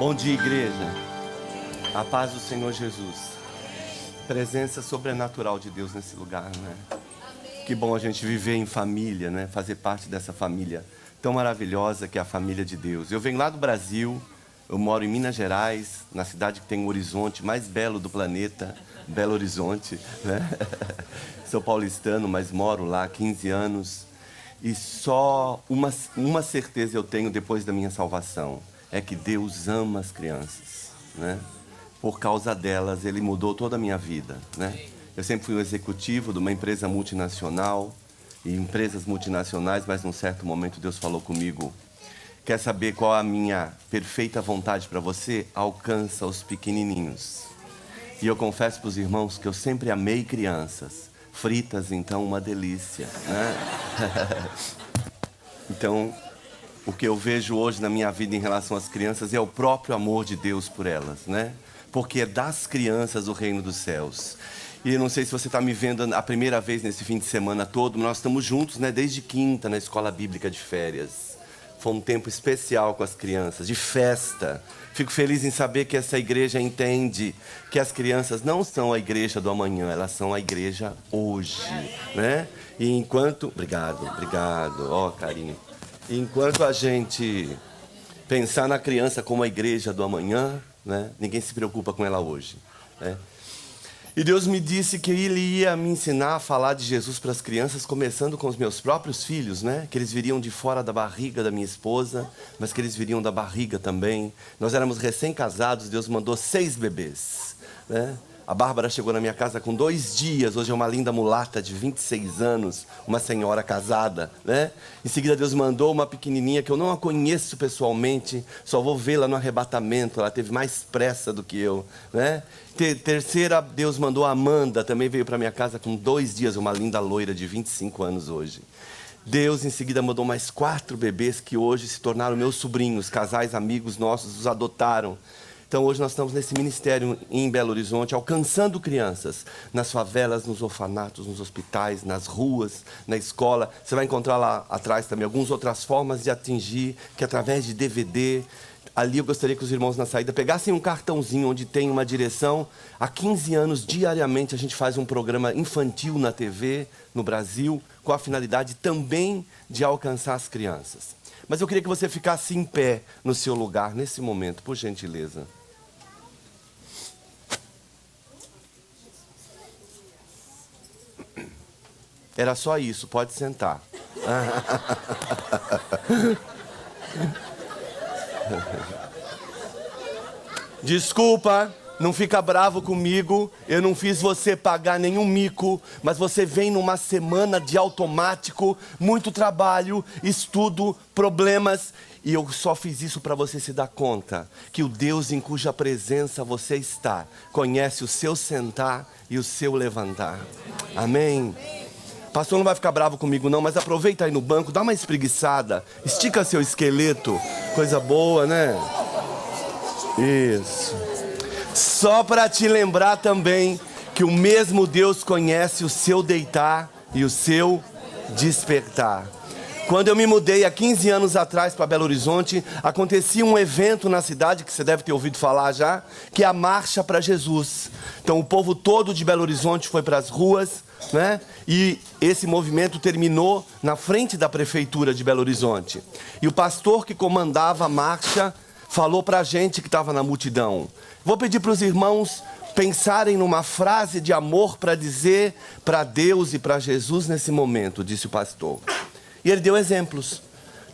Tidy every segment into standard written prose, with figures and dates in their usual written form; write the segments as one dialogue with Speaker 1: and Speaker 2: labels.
Speaker 1: Bom dia, igreja. A paz do Senhor Jesus. Presença sobrenatural de Deus nesse lugar, né? Que bom a gente viver em família, né? Fazer parte dessa família tão maravilhosa que é a família de Deus. Eu venho lá do Brasil, eu moro em Minas Gerais, na cidade que tem o horizonte mais belo do planeta, Belo Horizonte, né? Sou paulistano, mas moro lá há 15 anos. E só uma certeza eu tenho depois da minha salvação, é que Deus ama as crianças, né? Por causa delas, Ele mudou toda a minha vida, né? Eu sempre fui um executivo de uma empresa multinacional, e empresas multinacionais, mas num certo momento Deus falou comigo: quer saber qual a minha perfeita vontade para você? Alcança os pequenininhos. E eu confesso para os irmãos que eu sempre amei crianças. Fritas, então, uma delícia, né? Então, o que eu vejo hoje na minha vida em relação às crianças é o próprio amor de Deus por elas, né? Porque é das crianças o reino dos céus. E eu não sei se você está me vendo a primeira vez nesse fim de semana todo, mas nós estamos juntos, né? Desde quinta, na escola bíblica de férias. Foi um tempo especial com as crianças, de festa. Fico feliz em saber que essa igreja entende que as crianças não são a igreja do amanhã, elas são a igreja hoje, né? E enquanto... Obrigado, ó, carinho. E enquanto a gente pensar na criança como a igreja do amanhã, né? Ninguém se preocupa com ela hoje, né? E Deus me disse que Ele ia me ensinar a falar de Jesus para as crianças, começando com os meus próprios filhos, né? Que eles viriam de fora da barriga da minha esposa, mas que eles viriam da barriga também. Nós éramos recém-casados, Deus mandou 6 bebês, né? A Bárbara chegou na minha casa com 2 dias, hoje é uma linda mulata de 26 anos, uma senhora casada, né? Em seguida Deus mandou uma pequenininha que eu não a conheço pessoalmente, só vou vê-la no arrebatamento, ela teve mais pressa do que eu, né? Terceira, Deus mandou a Amanda, também veio para minha casa com 2 dias, uma linda loira de 25 anos hoje. Deus em seguida mandou mais 4 bebês que hoje se tornaram meus sobrinhos, casais amigos nossos, os adotaram. Então hoje nós estamos nesse ministério em Belo Horizonte, alcançando crianças, nas favelas, nos orfanatos, nos hospitais, nas ruas, na escola. Você vai encontrar lá atrás também algumas outras formas de atingir, que através de DVD. Ali eu gostaria que os irmãos na saída pegassem um cartãozinho onde tem uma direção. Há 15 anos, diariamente, a gente faz um programa infantil na TV, no Brasil, com a finalidade também de alcançar as crianças. Mas eu queria que você ficasse em pé no seu lugar, nesse momento, por gentileza. Era só isso, pode sentar. Desculpa, não fica bravo comigo, eu não fiz você pagar nenhum mico, mas você vem numa semana de automático, muito trabalho, estudo, problemas, e eu só fiz isso para você se dar conta que o Deus em cuja presença você está conhece o seu sentar e o seu levantar. Amém? Pastor não vai ficar bravo comigo não, mas aproveita aí no banco, dá uma espreguiçada, estica seu esqueleto, coisa boa, né? Isso. Só para te lembrar também que o mesmo Deus conhece o seu deitar e o seu despertar. Quando eu me mudei há 15 anos atrás para Belo Horizonte, acontecia um evento na cidade, que você deve ter ouvido falar já, que é a Marcha para Jesus. Então o povo todo de Belo Horizonte foi para as ruas, né? E esse movimento terminou na frente da prefeitura de Belo Horizonte. E o pastor que comandava a marcha falou para a gente que estava na multidão: vou pedir para os irmãos pensarem numa frase de amor para dizer para Deus e para Jesus nesse momento, disse o pastor. E ele deu exemplos.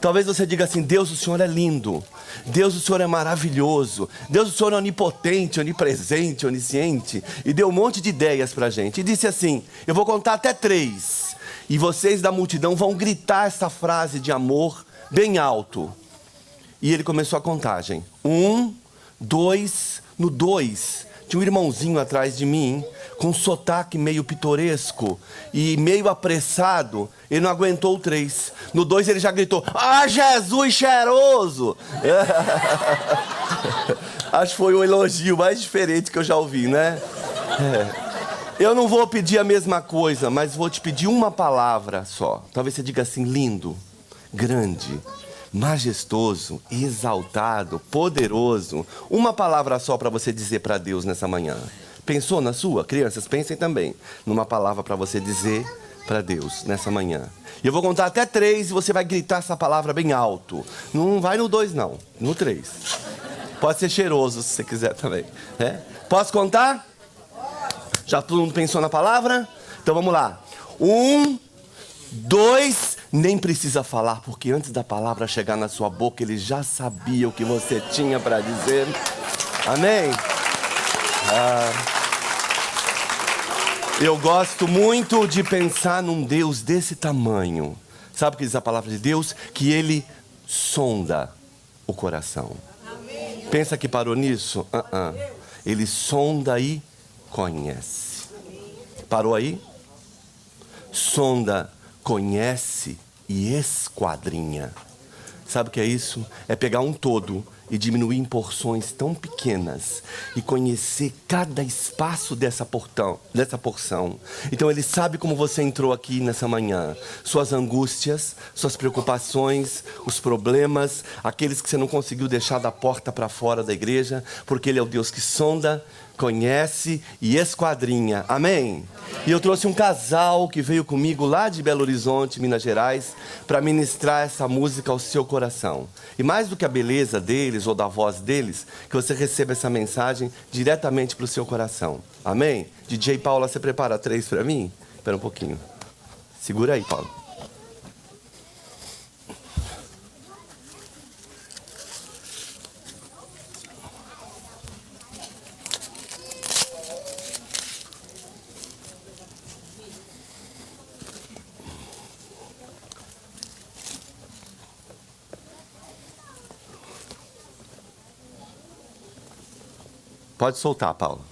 Speaker 1: Talvez você diga assim: Deus, o Senhor é lindo. Deus, o Senhor é maravilhoso. Deus, o Senhor é onipotente, onipresente, onisciente. E deu um monte de ideias para a gente. E disse assim: eu vou contar até 3. E vocês da multidão vão gritar essa frase de amor bem alto. E ele começou a contagem. 1, 2, no 2. Tinha um irmãozinho atrás de mim, com um sotaque meio pitoresco e meio apressado. Ele não aguentou o 3. No 2 ele já gritou: ah, Jesus cheiroso! Acho que foi o elogio mais diferente que eu já ouvi, né? Eu não vou pedir a mesma coisa, mas vou te pedir uma palavra só. Talvez você diga assim: lindo, grande, majestoso, exaltado, poderoso. Uma palavra só para você dizer para Deus nessa manhã. Pensou na sua? Crianças, pensem também numa palavra para você dizer para Deus nessa manhã. E eu vou contar até 3 e você vai gritar essa palavra bem alto. Não vai no 2 não, no 3. Pode ser cheiroso se você quiser também. Posso contar? Já todo mundo pensou na palavra? Então vamos lá. 1, 2, nem precisa falar, porque antes da palavra chegar na sua boca, ele já sabia o que você tinha para dizer. Amém? Eu gosto muito de pensar num Deus desse tamanho. Sabe o que diz a palavra de Deus? Que Ele sonda o coração. Amém. Pensa que parou nisso? Ele sonda e conhece. Parou aí? Sonda, conhece e esquadrinha. Sabe o que é isso? É pegar um todo e diminuir em porções tão pequenas e conhecer cada espaço dessa porção. Então ele sabe como você entrou aqui nessa manhã. Suas angústias, suas preocupações, os problemas, aqueles que você não conseguiu deixar da porta para fora da igreja, porque ele é o Deus que sonda, conhece e esquadrinha. Amém? E eu trouxe um casal que veio comigo lá de Belo Horizonte, Minas Gerais, para ministrar essa música ao seu coração. E mais do que a beleza deles ou da voz deles, que você receba essa mensagem diretamente para o seu coração. Amém? DJ Paula, você prepara 3 para mim? Espera um pouquinho. Segura aí, Paulo. Pode soltar, Paulo.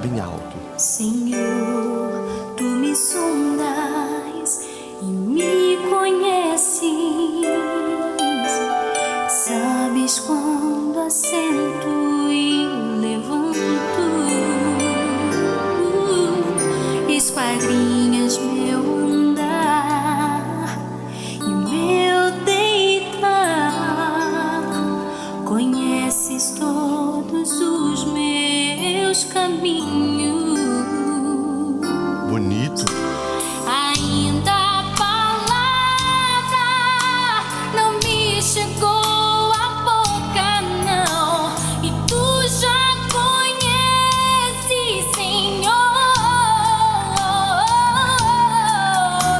Speaker 1: Bem alto.
Speaker 2: Senhor, tu me sondas e me conheces. Sabes quando assento e levanto. Esquadrinhas meu andar e meu deitar. Conheces todos os meus caminhos.
Speaker 1: Bonito.
Speaker 2: Ainda a palavra não me chegou à boca, não. E tu já conheces, Senhor.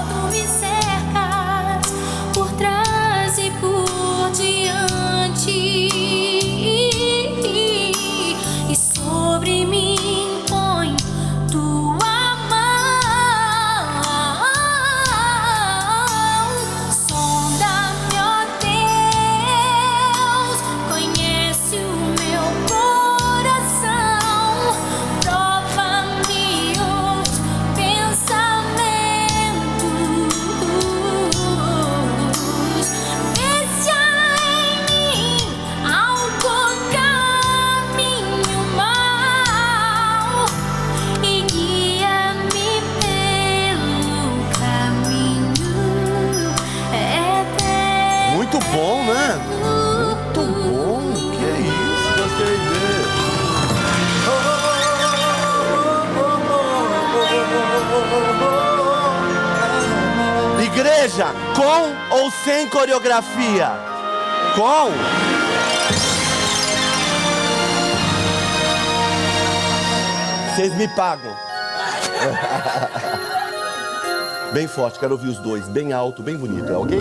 Speaker 2: Tu me cercas por trás e por diante. E sobre mim põe tua mão. Sonda-me, ó Deus, conhece o meu coração. Prova-me os pensamentos. Vê se há em mim algum caminho mau e guia-me pelo caminho eterno.
Speaker 1: Muito bom, né? Muito bom. Que é isso? Gostei dele. Igreja, com ou sem coreografia? Com. Vocês me pagam. Bem forte, quero ouvir os dois. Bem alto, bem bonito, ok?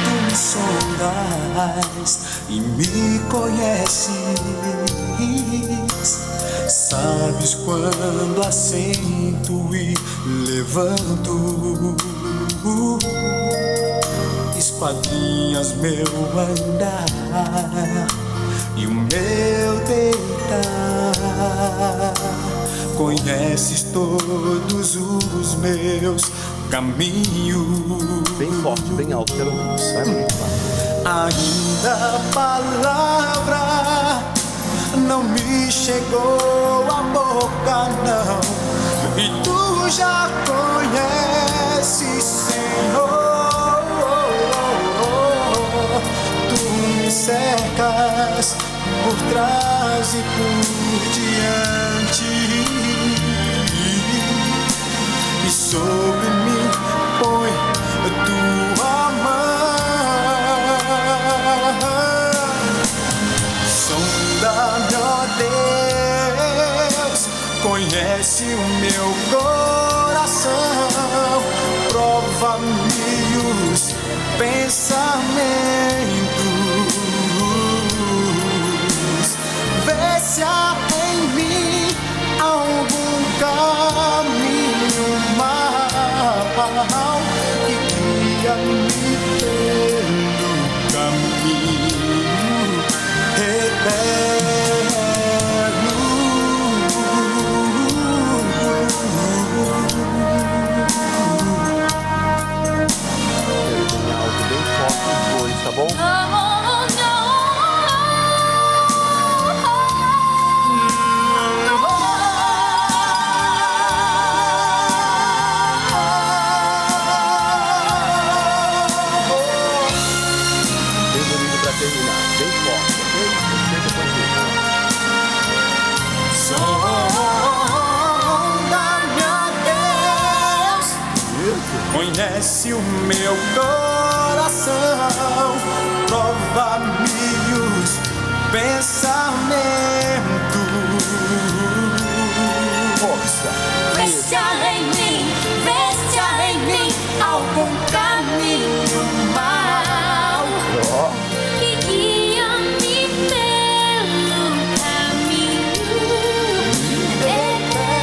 Speaker 3: Tu me sondas e me conheces. Sabes quando assento e levanto. esquadrinhas meu andar e o meu deitar. Conheces todos os meus caminhos.
Speaker 1: Bem forte, bem alto, quero ouvir isso. Vai muito lá.
Speaker 3: Ainda a palavra não me chegou à boca, não. E tu já conheces, Senhor. Tu me cercas por trás e por diante, e sobre mim põe tua mão. Sonda-me, ó Deus, conhece o meu coração, prova-me os pensamentos, vê se há em mim algum caminho mau e guia-me pelo caminho eterno.
Speaker 1: Bem alto, bem forte os dois, tá bom? Bem bonito pra terminar, bem forte, ok? Respeita com
Speaker 3: Sonda-me, ó Deus, conhece o meu coração, prova-me os pensamentos.
Speaker 1: força.
Speaker 2: Vê se há em mim algum caminho mau e guia-me pelo caminho eterno.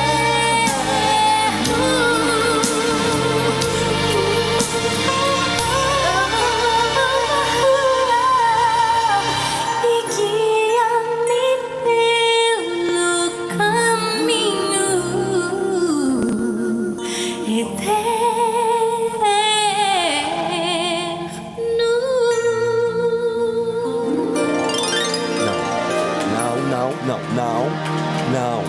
Speaker 2: E guia-me pelo caminho
Speaker 1: Não.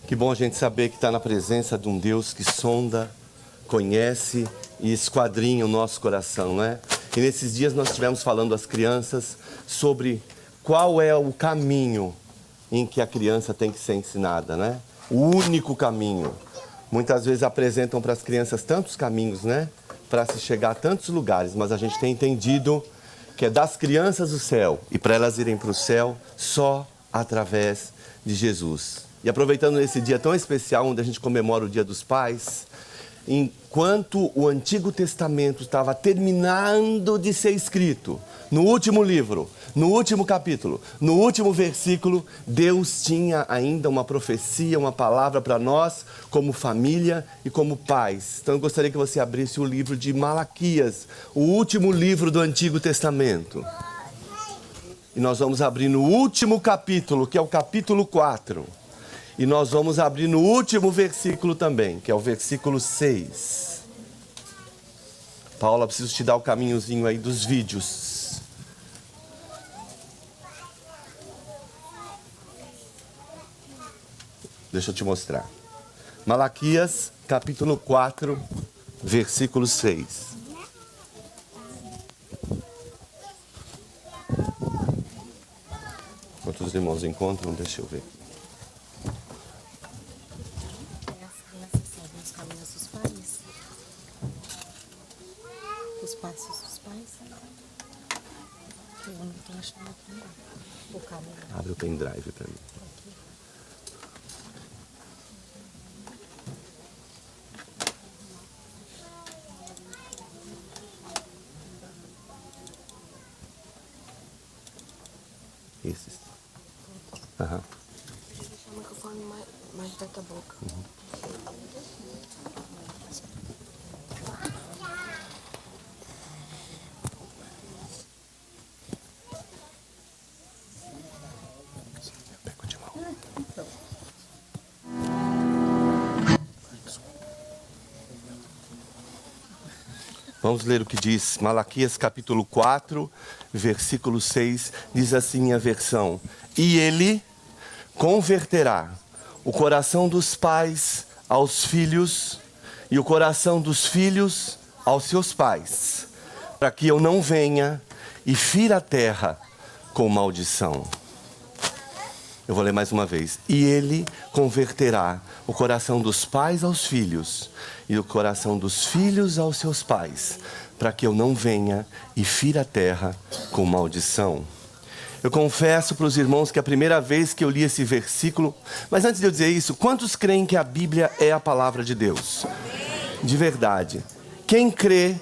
Speaker 1: Que bom a gente saber que está na presença de um Deus que sonda, conhece e esquadrinha o nosso coração, né? E nesses dias nós estivemos falando às crianças sobre qual é o caminho em que a criança tem que ser ensinada, né? O único caminho. Muitas vezes apresentam para as crianças tantos caminhos, né? Para se chegar a tantos lugares, mas a gente tem entendido que é das crianças o céu e para elas irem para o céu só através de Jesus. E aproveitando esse dia tão especial, onde a gente comemora o Dia dos Pais, enquanto o Antigo Testamento estava terminando de ser escrito, no último livro, no último capítulo, no último versículo, Deus tinha ainda uma profecia, uma palavra para nós, como família e como pais. Então eu gostaria que você abrisse o livro de Malaquias, o último livro do Antigo Testamento. E nós vamos abrir no último capítulo, que é o capítulo 4. E nós vamos abrir no último versículo também, que é o versículo 6. Paula, preciso te dar o caminhozinho aí dos vídeos. Deixa eu te mostrar. Malaquias, capítulo 4, versículo 6. Enquanto os irmãos encontram, deixa eu ver.
Speaker 4: Os passos dos pais.
Speaker 1: Abre o pendrive para mim. Esses. Aham.
Speaker 4: Deixa o microfone mais perto da boca.
Speaker 1: Pega de mão. Vamos ler o que diz Malaquias capítulo 4, versículo 6, diz assim a versão: E ele converterá o coração dos pais aos filhos e o coração dos filhos aos seus pais, para que eu não venha e fira a terra com maldição. Eu vou ler mais uma vez. E ele converterá o coração dos pais aos filhos e o coração dos filhos aos seus pais, para que eu não venha e fira a terra com maldição. Eu confesso para os irmãos que a primeira vez que eu li esse versículo, mas antes de eu dizer isso, quantos creem que a Bíblia é a palavra de Deus? De verdade. Quem crê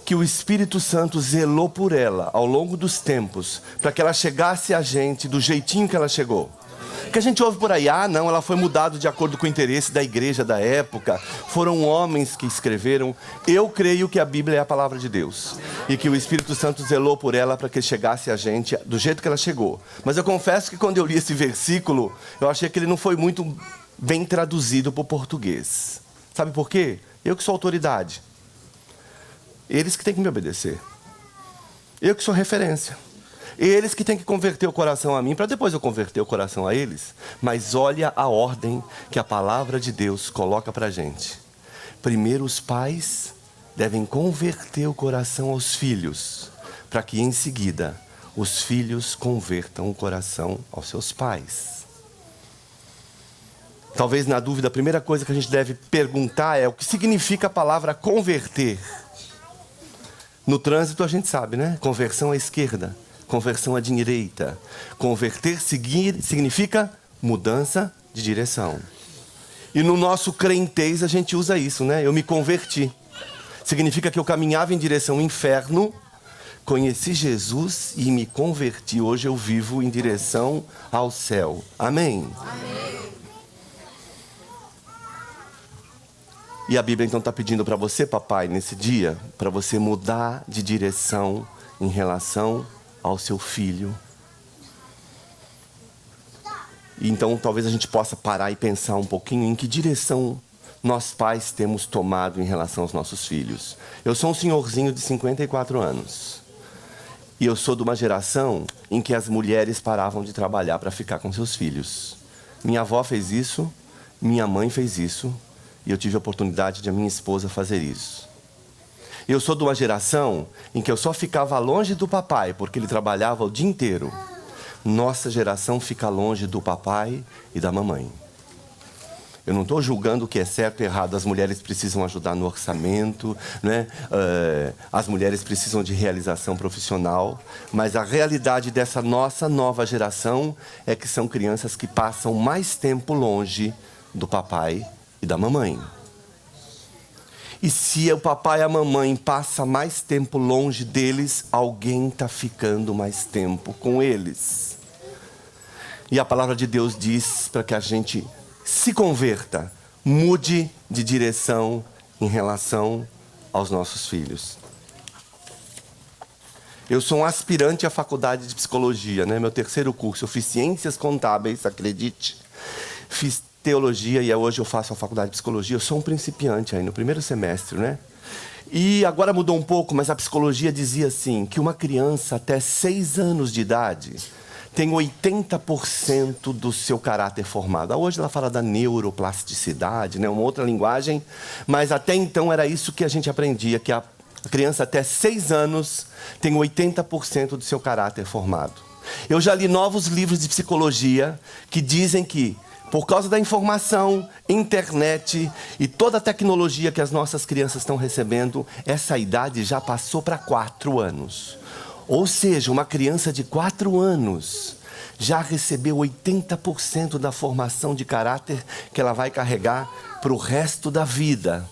Speaker 1: que o Espírito Santo zelou por ela ao longo dos tempos, para que ela chegasse a gente do jeitinho que ela chegou? Que a gente ouve por aí, não, ela foi mudada de acordo com o interesse da igreja da época, foram homens que escreveram. Eu creio que a Bíblia é a palavra de Deus e que o Espírito Santo zelou por ela para que chegasse a gente do jeito que ela chegou. Mas eu confesso que quando eu li esse versículo, eu achei que ele não foi muito bem traduzido para o português. Sabe por quê? Eu que sou autoridade, eles que têm que me obedecer, eu que sou referência. Eles que têm que converter o coração a mim, para depois eu converter o coração a eles. Mas olha a ordem que a palavra de Deus coloca para a gente. Primeiro os pais devem converter o coração aos filhos, para que em seguida os filhos convertam o coração aos seus pais. Talvez na dúvida, a primeira coisa que a gente deve perguntar é o que significa a palavra converter. No trânsito a gente sabe, né? Conversão à esquerda. Conversão à direita. Converter significa mudança de direção. E no nosso crentez a gente usa isso, né? Eu me converti. Significa que eu caminhava em direção ao inferno, conheci Jesus e me converti. Hoje eu vivo em direção ao céu. Amém? Amém. E a Bíblia então está pedindo para você, papai, nesse dia, para você mudar de direção em relação ao seu filho. E então talvez a gente possa parar e pensar um pouquinho em que direção nós pais temos tomado em relação aos nossos filhos. Eu sou um senhorzinho de 54 anos. E eu sou de uma geração em que as mulheres paravam de trabalhar para ficar com seus filhos. Minha avó fez isso, minha mãe fez isso, e eu tive a oportunidade de a minha esposa fazer isso. Eu sou de uma geração em que eu só ficava longe do papai, porque ele trabalhava o dia inteiro. Nossa geração fica longe do papai e da mamãe. Eu não estou julgando o que é certo e errado. As mulheres precisam ajudar no orçamento, né? As mulheres precisam de realização profissional. Mas a realidade dessa nossa nova geração é que são crianças que passam mais tempo longe do papai e da mamãe. E se o papai e a mamãe passam mais tempo longe deles, alguém está ficando mais tempo com eles. E a palavra de Deus diz para que a gente se converta, mude de direção em relação aos nossos filhos. Eu sou um aspirante à faculdade de psicologia, né? Meu terceiro curso, eu fiz ciências contábeis, acredite. Fiz teologia e hoje eu faço a faculdade de psicologia. Eu sou um principiante aí no primeiro semestre, né? E agora mudou um pouco, mas a psicologia dizia assim, que uma criança até 6 anos de idade tem 80% do seu caráter formado. Hoje ela fala da neuroplasticidade, né? Uma outra linguagem, mas até então era isso que a gente aprendia, que a criança até 6 anos tem 80% do seu caráter formado. Eu já li novos livros de psicologia que dizem que por causa da informação, internet e toda a tecnologia que as nossas crianças estão recebendo, essa idade já passou para 4 anos. Ou seja, uma criança de 4 anos já recebeu 80% da formação de caráter que ela vai carregar para o resto da vida.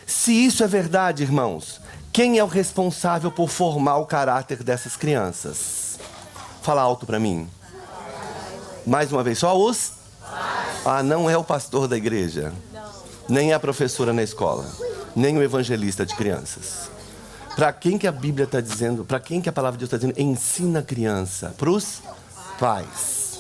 Speaker 1: Se isso é verdade, irmãos, quem é o responsável por formar o caráter dessas crianças? Fala alto para mim. Mais uma vez, só os? Não é o pastor da igreja, nem é a professora na escola, nem o evangelista de crianças. Para quem que a Bíblia está dizendo, para quem que a palavra de Deus está dizendo, ensina a criança? Para os pais.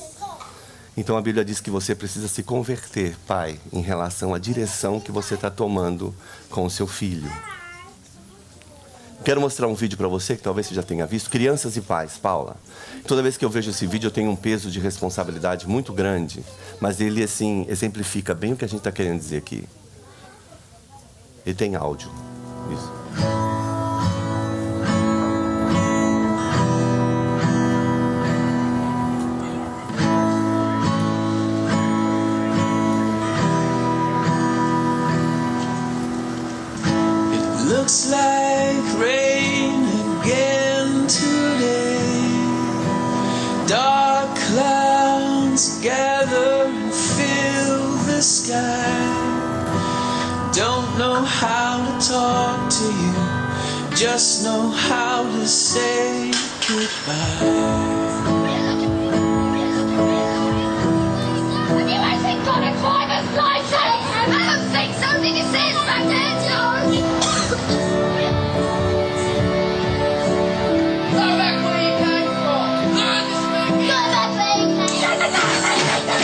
Speaker 1: Então a Bíblia diz que você precisa se converter, pai, em relação à direção que você está tomando com o seu filho. Quero mostrar um vídeo para você, que talvez você já tenha visto. Crianças e pais, Paula. Toda vez que eu vejo esse vídeo, eu tenho um peso de responsabilidade muito grande. Mas ele, assim, exemplifica bem o que a gente está querendo dizer aqui. Ele tem áudio. Isso.
Speaker 5: Looks like rain again today. Dark clouds gather and fill the sky. Don't know how to talk to you, just know how to say goodbye.
Speaker 2: Have you actually got a driver's license? I don't think so. Did you see it's back there, George? Go back where you came from. Learn this man. Go back where you came from.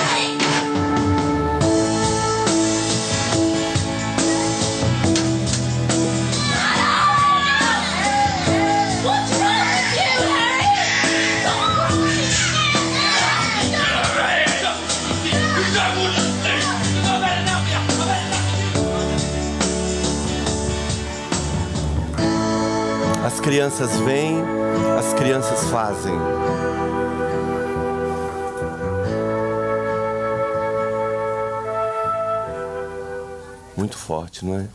Speaker 2: What's wrong with you, Harry?
Speaker 1: As crianças vêm, as crianças fazem. Muito forte, não é?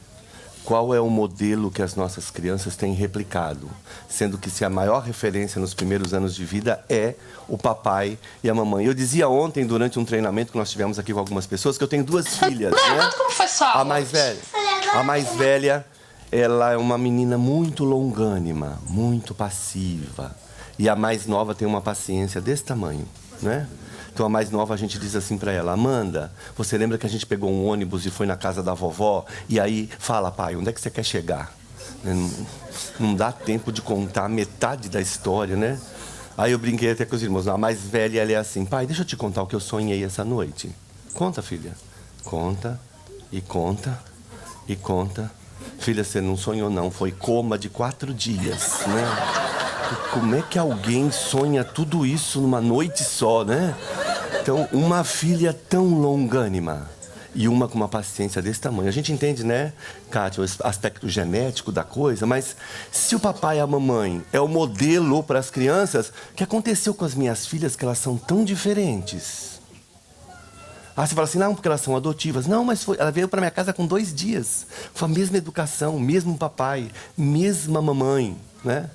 Speaker 1: Qual é o modelo que as nossas crianças têm replicado? Sendo que se a maior referência nos primeiros anos de vida é o papai e a mamãe. Eu dizia ontem, durante um treinamento que nós tivemos aqui com algumas pessoas, que eu tenho 2 filhas, né?
Speaker 4: Como foi só?
Speaker 1: A mais velha, ela é uma menina muito longânima, muito passiva. E a mais nova tem uma paciência desse tamanho, né? Então a mais nova a gente diz assim para ela: Amanda, você lembra que a gente pegou um ônibus e foi na casa da vovó? E aí, fala, pai, onde é que você quer chegar? Não dá tempo de contar metade da história, né? Aí eu brinquei até com os irmãos. A mais velha, ela é assim: pai, deixa eu te contar o que eu sonhei essa noite. Conta, filha. Conta, e conta, e conta. Filha, você não sonhou não, foi coma de 4 dias, né? Como é que alguém sonha tudo isso numa noite só, né? Então, uma filha tão longânima e uma com uma paciência desse tamanho. A gente entende, né, Kátia, o aspecto genético da coisa, mas se o papai e a mamãe é o modelo para as crianças, o que aconteceu com as minhas filhas que elas são tão diferentes? Você fala assim, não, porque elas são adotivas. Não, mas ela veio para minha casa com 2 dias. Foi a mesma educação, mesmo papai, mesma mamãe, né?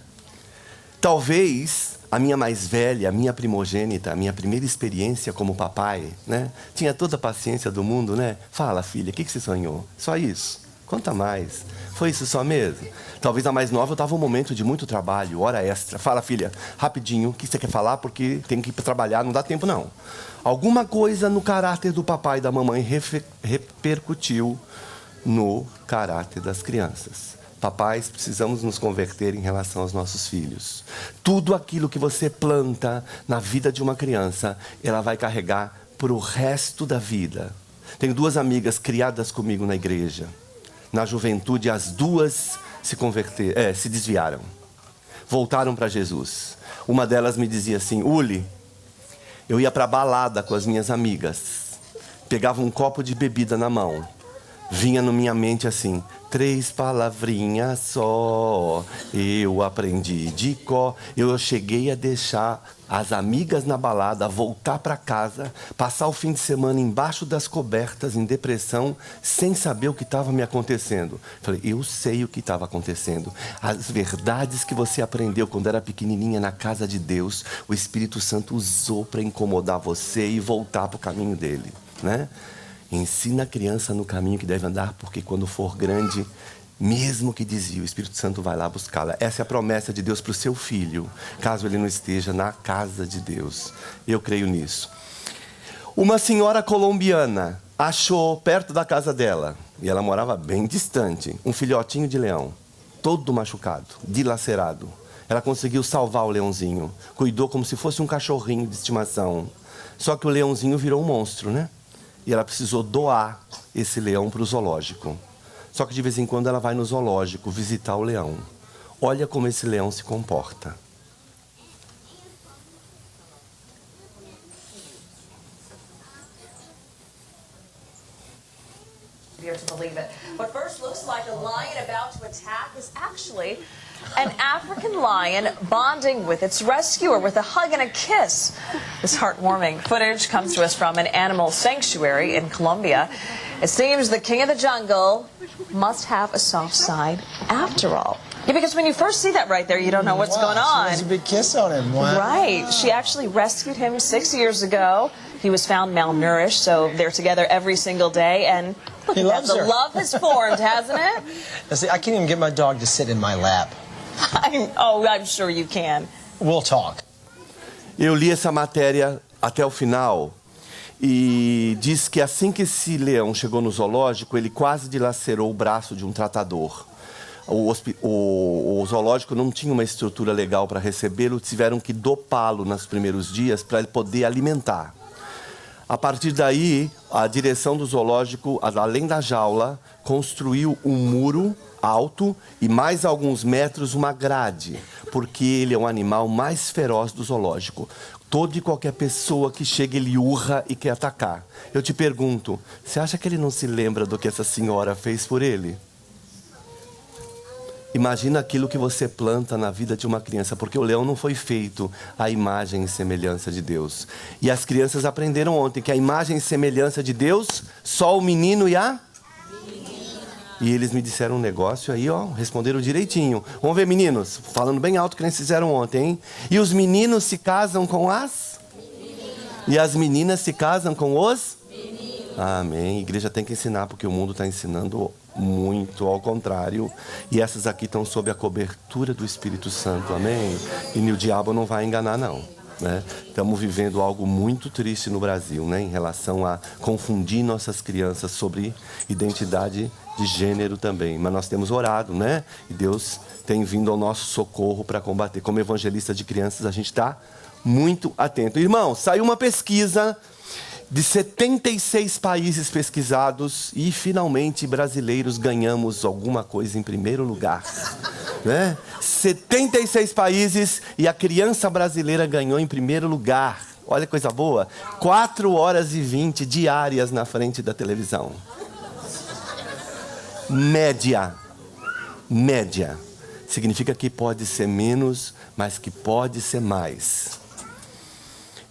Speaker 1: Talvez a minha mais velha, a minha primogênita, a minha primeira experiência como papai, né? Tinha toda a paciência do mundo, né? Fala, filha, o que você sonhou? Só isso? Conta mais. Foi isso só mesmo? Talvez a mais nova eu estava um momento de muito trabalho, hora extra. Fala, filha, rapidinho, o que você quer falar? Porque tem que ir para trabalhar, não dá tempo não. Alguma coisa no caráter do papai e da mamãe repercutiu no caráter das crianças. Papais, precisamos nos converter em relação aos nossos filhos. Tudo aquilo que você planta na vida de uma criança, ela vai carregar para o resto da vida. Tenho 2 amigas criadas comigo na igreja. Na juventude, as 2 se desviaram. Voltaram para Jesus. Uma delas me dizia assim, Uli, eu ia para a balada com as minhas amigas. Pegava um copo de bebida na mão. Vinha na minha mente assim, 3 palavrinhas só, eu aprendi de cor. Eu cheguei a deixar as amigas na balada, voltar para casa, passar o fim de semana embaixo das cobertas, em depressão, sem saber o que estava me acontecendo. Falei, eu sei o que estava acontecendo. As verdades que você aprendeu quando era pequenininha na casa de Deus, o Espírito Santo usou para incomodar você e voltar para o caminho dele, né? Ensina a criança no caminho que deve andar, porque quando for grande, mesmo que desvie, o Espírito Santo vai lá buscá-la. Essa é a promessa de Deus para o seu filho, caso ele não esteja na casa de Deus. Eu creio nisso. Uma senhora colombiana achou perto da casa dela, e ela morava bem distante, um filhotinho de leão, todo machucado, dilacerado. Ela conseguiu salvar o leãozinho, cuidou como se fosse um cachorrinho de estimação. Só que o leãozinho virou um monstro, né? E ela precisou doar esse leão para o zoológico. Só que de vez em quando ela vai no zoológico visitar o leão. Olha como esse leão se comporta.
Speaker 6: To believe it. What first looks like a lion about to attack is actually an African lion bonding with its rescuer with a hug and a kiss. This heartwarming footage comes to us from an animal sanctuary in Colombia. It seems the king of the jungle must have a soft side after all. Yeah, because when you first see that right there, you don't know what's going on.
Speaker 3: She has a big kiss on him. Wow.
Speaker 6: Right. She actually rescued him 6 years ago. He was found malnourished, so they're together every single day, and look
Speaker 3: He
Speaker 6: at that.
Speaker 3: loves
Speaker 6: The
Speaker 3: her.
Speaker 6: love has formed, hasn't it?
Speaker 3: Now, see, I can't even get my dog to sit in my lap.
Speaker 6: I'm sure you can.
Speaker 3: We'll talk.
Speaker 1: Eu li essa matéria até o final e diz que assim que esse leão chegou no zoológico, ele quase dilacerou o braço de um tratador. O zoológico não tinha uma estrutura legal para recebê-lo, tiveram que dopá-lo nos primeiros dias para ele poder alimentar. A partir daí, a direção do zoológico, além da jaula, construiu um muro alto e mais alguns metros uma grade, porque ele é o animal mais feroz do zoológico. Toda e qualquer pessoa que chega, ele urra e quer atacar. Eu te pergunto, você acha que ele não se lembra do que essa senhora fez por ele? Imagina aquilo que você planta na vida de uma criança, porque o leão não foi feito à imagem e semelhança de Deus. E as crianças aprenderam ontem que a imagem e semelhança de Deus, só o menino e a... E eles me disseram um negócio aí, ó, responderam direitinho. Vamos ver, meninos, falando bem alto que eles fizeram ontem, hein? E os meninos se casam com as... E as meninas se casam com os... Amém. A igreja tem que ensinar, porque o mundo está ensinando muito ao contrário. E essas aqui estão sob a cobertura do Espírito Santo. Amém. E o diabo não vai enganar, não. Né? Estamos vivendo algo muito triste no Brasil, né? Em relação a confundir nossas crianças sobre identidade de gênero também. Mas nós temos orado, né? E Deus tem vindo ao nosso socorro para combater. Como evangelista de crianças, a gente está muito atento. Irmão, saiu uma pesquisa de 76 países pesquisados e finalmente brasileiros ganhamos alguma coisa em primeiro lugar, né? 76 países e a criança brasileira ganhou em primeiro lugar. Olha que coisa boa, 4 horas e 20 diárias na frente da televisão. Média. Significa que pode ser menos, mas que pode ser mais.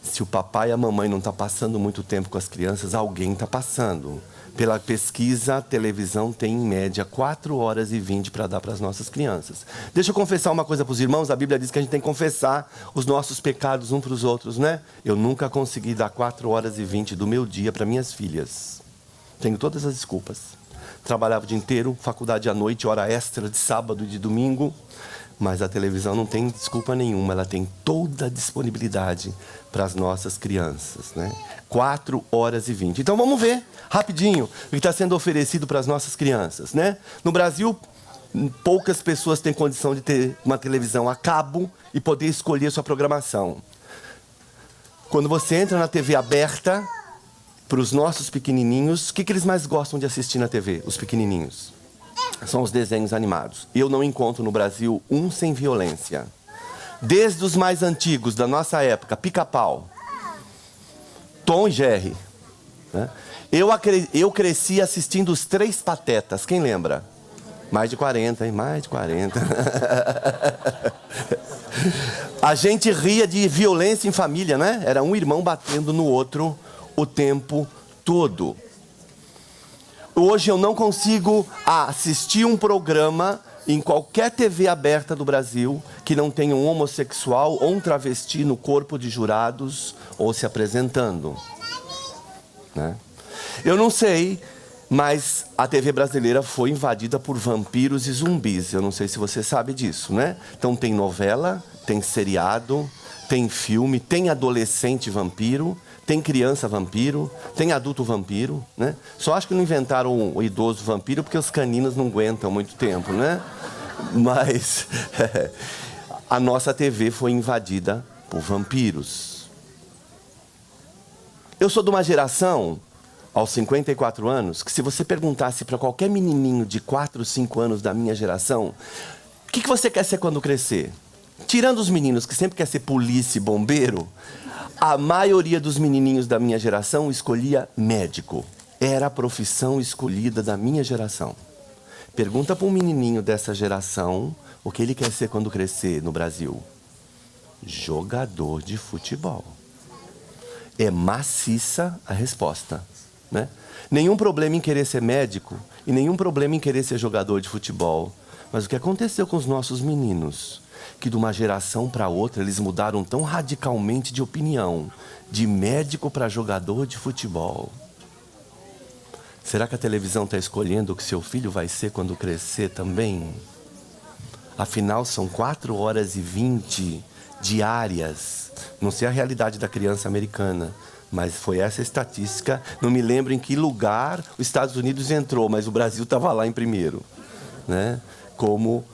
Speaker 1: Se o papai e a mamãe não estão passando muito tempo com as crianças, alguém está passando. Pela pesquisa, a televisão tem em média 4 horas e 20 para dar para as nossas crianças. Deixa eu confessar uma coisa para os irmãos. A Bíblia diz que a gente tem que confessar os nossos pecados uns para os outros, né? Eu nunca consegui dar 4 horas e 20 do meu dia para minhas filhas. Tenho todas as desculpas. Trabalhava o dia inteiro, faculdade à noite, hora extra de sábado e de domingo. Mas a televisão não tem desculpa nenhuma, ela tem toda a disponibilidade para as nossas crianças, né? 4 horas e 20. Então vamos ver, rapidinho, o que está sendo oferecido para as nossas crianças, né? No Brasil, poucas pessoas têm condição de ter uma televisão a cabo e poder escolher sua programação. Quando você entra na TV aberta, para os nossos pequenininhos, o que eles mais gostam de assistir na TV, os pequenininhos? São os desenhos animados. Eu não encontro no Brasil um sem violência. Desde os mais antigos, da nossa época, Pica-Pau, Tom e Jerry, né? Eu cresci assistindo os 3 Patetas, quem lembra? Mais de 40, hein? Mais de 40. A gente ria de violência em família, né? Era um irmão batendo no outro o tempo todo. Hoje eu não consigo assistir um programa em qualquer TV aberta do Brasil que não tenha um homossexual ou um travesti no corpo de jurados ou se apresentando, né? Eu não sei, mas a TV brasileira foi invadida por vampiros e zumbis. Eu não sei se você sabe disso, né? Então tem novela, tem seriado, tem filme, tem adolescente vampiro, tem criança vampiro, tem adulto vampiro, né? Só acho que não inventaram o idoso vampiro porque os caninos não aguentam muito tempo, né? Mas a nossa TV foi invadida por vampiros. Eu sou de uma geração, aos 54 anos, que se você perguntasse para qualquer menininho de 4, 5 anos da minha geração, o que você quer ser quando crescer? Tirando os meninos que sempre quer ser polícia e bombeiro, a maioria dos menininhos da minha geração escolhia médico. Era a profissão escolhida da minha geração. Pergunta para um menininho dessa geração o que ele quer ser quando crescer no Brasil. Jogador de futebol. É maciça a resposta, né? Nenhum problema em querer ser médico e nenhum problema em querer ser jogador de futebol. Mas o que aconteceu com os nossos meninos? Que de uma geração para outra eles mudaram tão radicalmente de opinião, de médico para jogador de futebol. Será que a televisão está escolhendo o que seu filho vai ser quando crescer também? Afinal, são 4h20 diárias. Não sei a realidade da criança americana, mas foi essa estatística. Não me lembro em que lugar os Estados Unidos entrou, mas o Brasil estava lá em primeiro, né? Como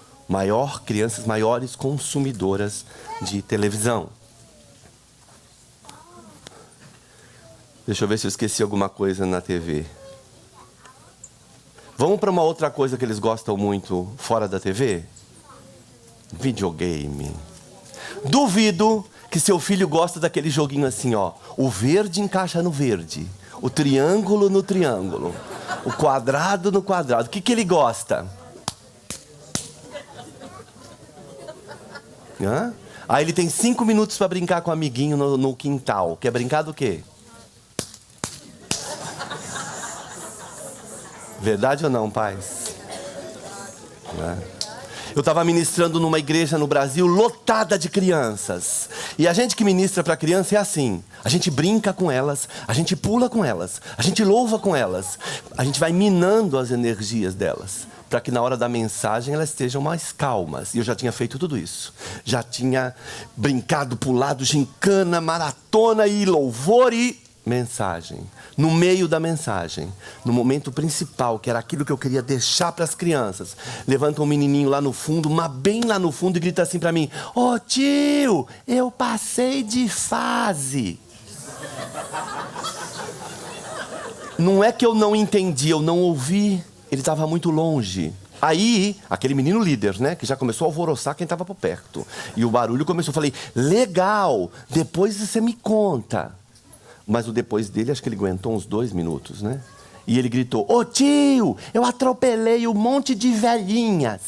Speaker 1: crianças maiores consumidoras de televisão. Deixa eu ver se eu esqueci alguma coisa na TV. Vamos para uma outra coisa que eles gostam muito fora da TV? Videogame. Duvido que seu filho gosta daquele joguinho assim, ó. O verde encaixa no verde, o triângulo no triângulo, o quadrado no quadrado. O que ele gosta? Hã? Aí ele tem 5 minutos para brincar com o amiguinho no quintal. Quer brincar do quê? Verdade ou não, pais? Eu estava ministrando numa igreja no Brasil lotada de crianças. E a gente que ministra para criança é assim. A gente brinca com elas, a gente pula com elas, a gente louva com elas. A gente vai minando as energias delas, para que na hora da mensagem elas estejam mais calmas. E eu já tinha feito tudo isso. Já tinha brincado, pulado, gincana, maratona e louvor e mensagem. No meio da mensagem, no momento principal, que era aquilo que eu queria deixar para as crianças, levanta um menininho lá no fundo, mas bem lá no fundo, e grita assim para mim: "Ô tio, eu passei de fase." Não é que eu não entendi, eu não ouvi. Ele estava muito longe. Aí, aquele menino líder, né, que já começou a alvoroçar quem estava por perto. E o barulho começou, eu falei: "Legal, depois você me conta." Mas o depois dele, acho que ele aguentou uns 2 minutos, né? E ele gritou: "Ô tio, eu atropelei um monte de velhinhas."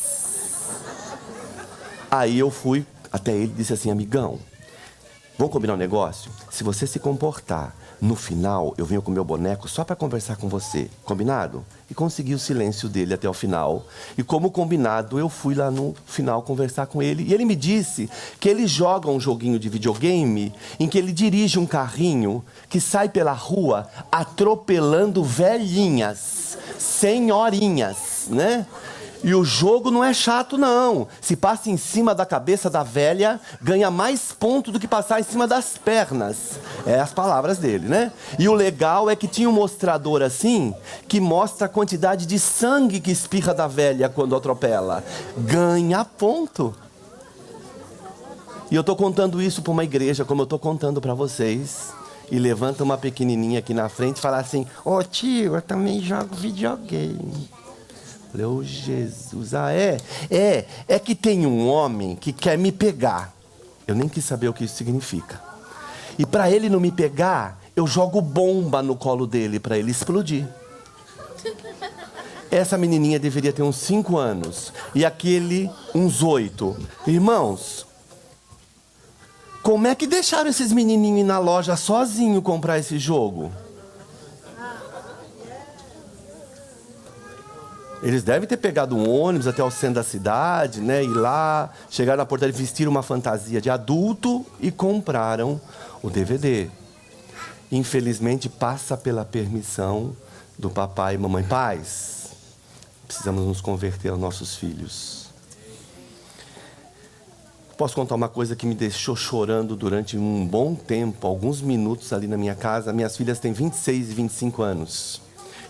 Speaker 1: Aí eu fui até ele e disse assim: "Amigão, vamos combinar um negócio? Se você se comportar, no final eu venho com meu boneco só para conversar com você. Combinado?" E consegui o silêncio dele até o final. E como combinado, eu fui lá no final conversar com ele. E ele me disse que ele joga um joguinho de videogame em que ele dirige um carrinho que sai pela rua atropelando velhinhas, senhorinhas, né? E o jogo não é chato, não. Se passa em cima da cabeça da velha, ganha mais ponto do que passar em cima das pernas. É as palavras dele, né? E o legal é que tinha um mostrador assim, que mostra a quantidade de sangue que espirra da velha quando atropela. Ganha ponto. E eu tô contando isso para uma igreja, como eu tô contando para vocês. E levanta uma pequenininha aqui na frente e fala assim: "Ô tio, eu também jogo videogame." Falei: "Ô Jesus, é que tem um homem que quer me pegar." Eu nem quis saber o que isso significa. E para ele não me pegar, eu jogo bomba no colo dele para ele explodir. Essa menininha deveria ter uns 5 anos. E aquele, uns 8. Irmãos, como é que deixaram esses menininhos ir na loja sozinho comprar esse jogo? Eles devem ter pegado um ônibus até o centro da cidade, né? Ir lá, chegar na portaria, vestir uma fantasia de adulto e compraram o DVD. Infelizmente, passa pela permissão do papai e mamãe. Pais, precisamos nos converter aos nossos filhos. Posso contar uma coisa que me deixou chorando durante um bom tempo, alguns minutos ali na minha casa. Minhas filhas têm 26 e 25 anos.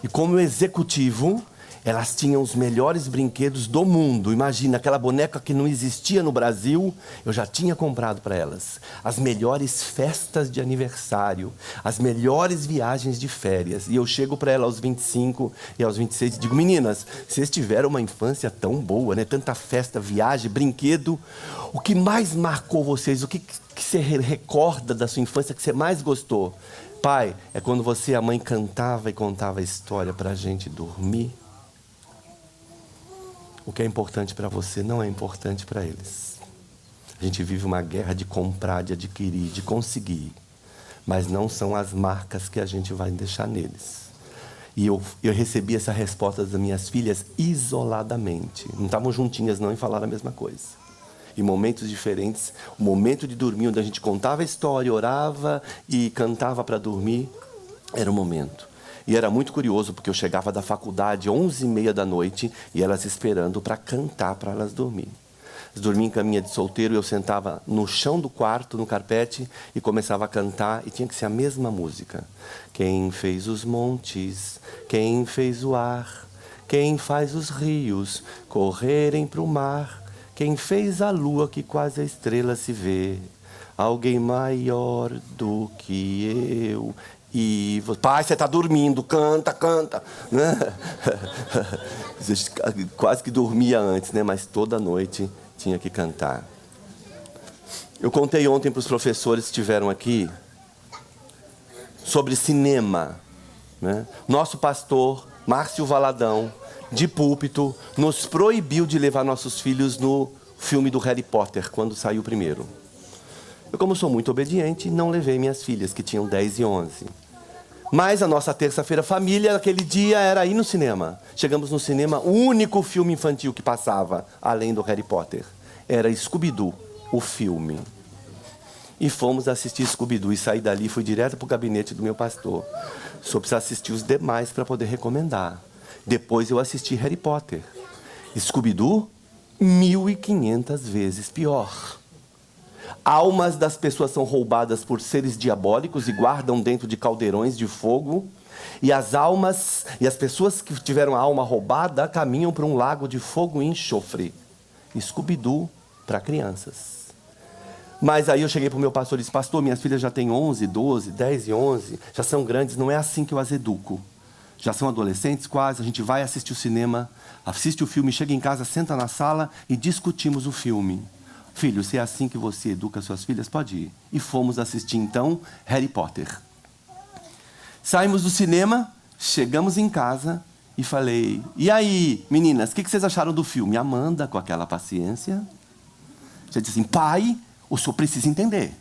Speaker 1: E como executivo, elas tinham os melhores brinquedos do mundo. Imagina, aquela boneca que não existia no Brasil, eu já tinha comprado para elas. As melhores festas de aniversário, as melhores viagens de férias. E eu chego para elas aos 25 e aos 26 e digo, meninas, vocês tiveram uma infância tão boa, né? Tanta festa, viagem, brinquedo. O que mais marcou vocês? O que você recorda da sua infância que você mais gostou? Pai, é quando você e a mãe cantava e contava a história para a gente dormir. O que é importante para você não é importante para eles. A gente vive uma guerra de comprar, de adquirir, de conseguir. Mas não são as marcas que a gente vai deixar neles. E eu recebi essa resposta das minhas filhas isoladamente. Não estavam juntinhas não e falaram a mesma coisa. Em momentos diferentes, o momento de dormir, onde a gente contava a história, orava e cantava para dormir, era o momento. E era muito curioso, porque eu chegava da faculdade 11h30 da noite e elas esperando para cantar, para elas dormir. Elas dormiam em caminha de solteiro e eu sentava no chão do quarto, no carpete, e começava a cantar, e tinha que ser a mesma música. Quem fez os montes, quem fez o ar, quem faz os rios correrem para o mar, quem fez a lua que quase a estrela se vê, alguém maior do que eu. E, pai, você está dormindo, canta, canta. Né? Quase que dormia antes, né? Mas toda noite tinha que cantar. Eu contei ontem para os professores que estiveram aqui sobre cinema. Né? Nosso pastor, Márcio Valadão, de púlpito, nos proibiu de levar nossos filhos no filme do Harry Potter, quando saiu o primeiro. Eu, como sou muito obediente, não levei minhas filhas, que tinham 10 e 11. Mas a nossa terça-feira família, aquele dia, era ir no cinema. Chegamos no cinema, o único filme infantil que passava, além do Harry Potter, era Scooby-Doo, o filme. E fomos assistir Scooby-Doo e saí dali, fui direto para o gabinete do meu pastor. Só preciso assistir os demais para poder recomendar. Depois eu assisti Harry Potter. Scooby-Doo, 1500 vezes pior. Almas das pessoas são roubadas por seres diabólicos e guardam dentro de caldeirões de fogo. E as almas, e as pessoas que tiveram a alma roubada caminham para um lago de fogo e enxofre. Scooby-Doo para crianças. Mas aí eu cheguei para o meu pastor e disse, pastor, minhas filhas já têm 11, 12, 10 e 11, já são grandes, não é assim que eu as educo. Já são adolescentes quase, a gente vai assistir o cinema, assiste o filme, chega em casa, senta na sala e discutimos o filme. Filho, se é assim que você educa suas filhas, pode ir. E fomos assistir então Harry Potter. Saímos do cinema, chegamos em casa e falei, e aí, meninas, o que vocês acharam do filme? Amanda, com aquela paciência, já disse assim, pai, o senhor precisa entender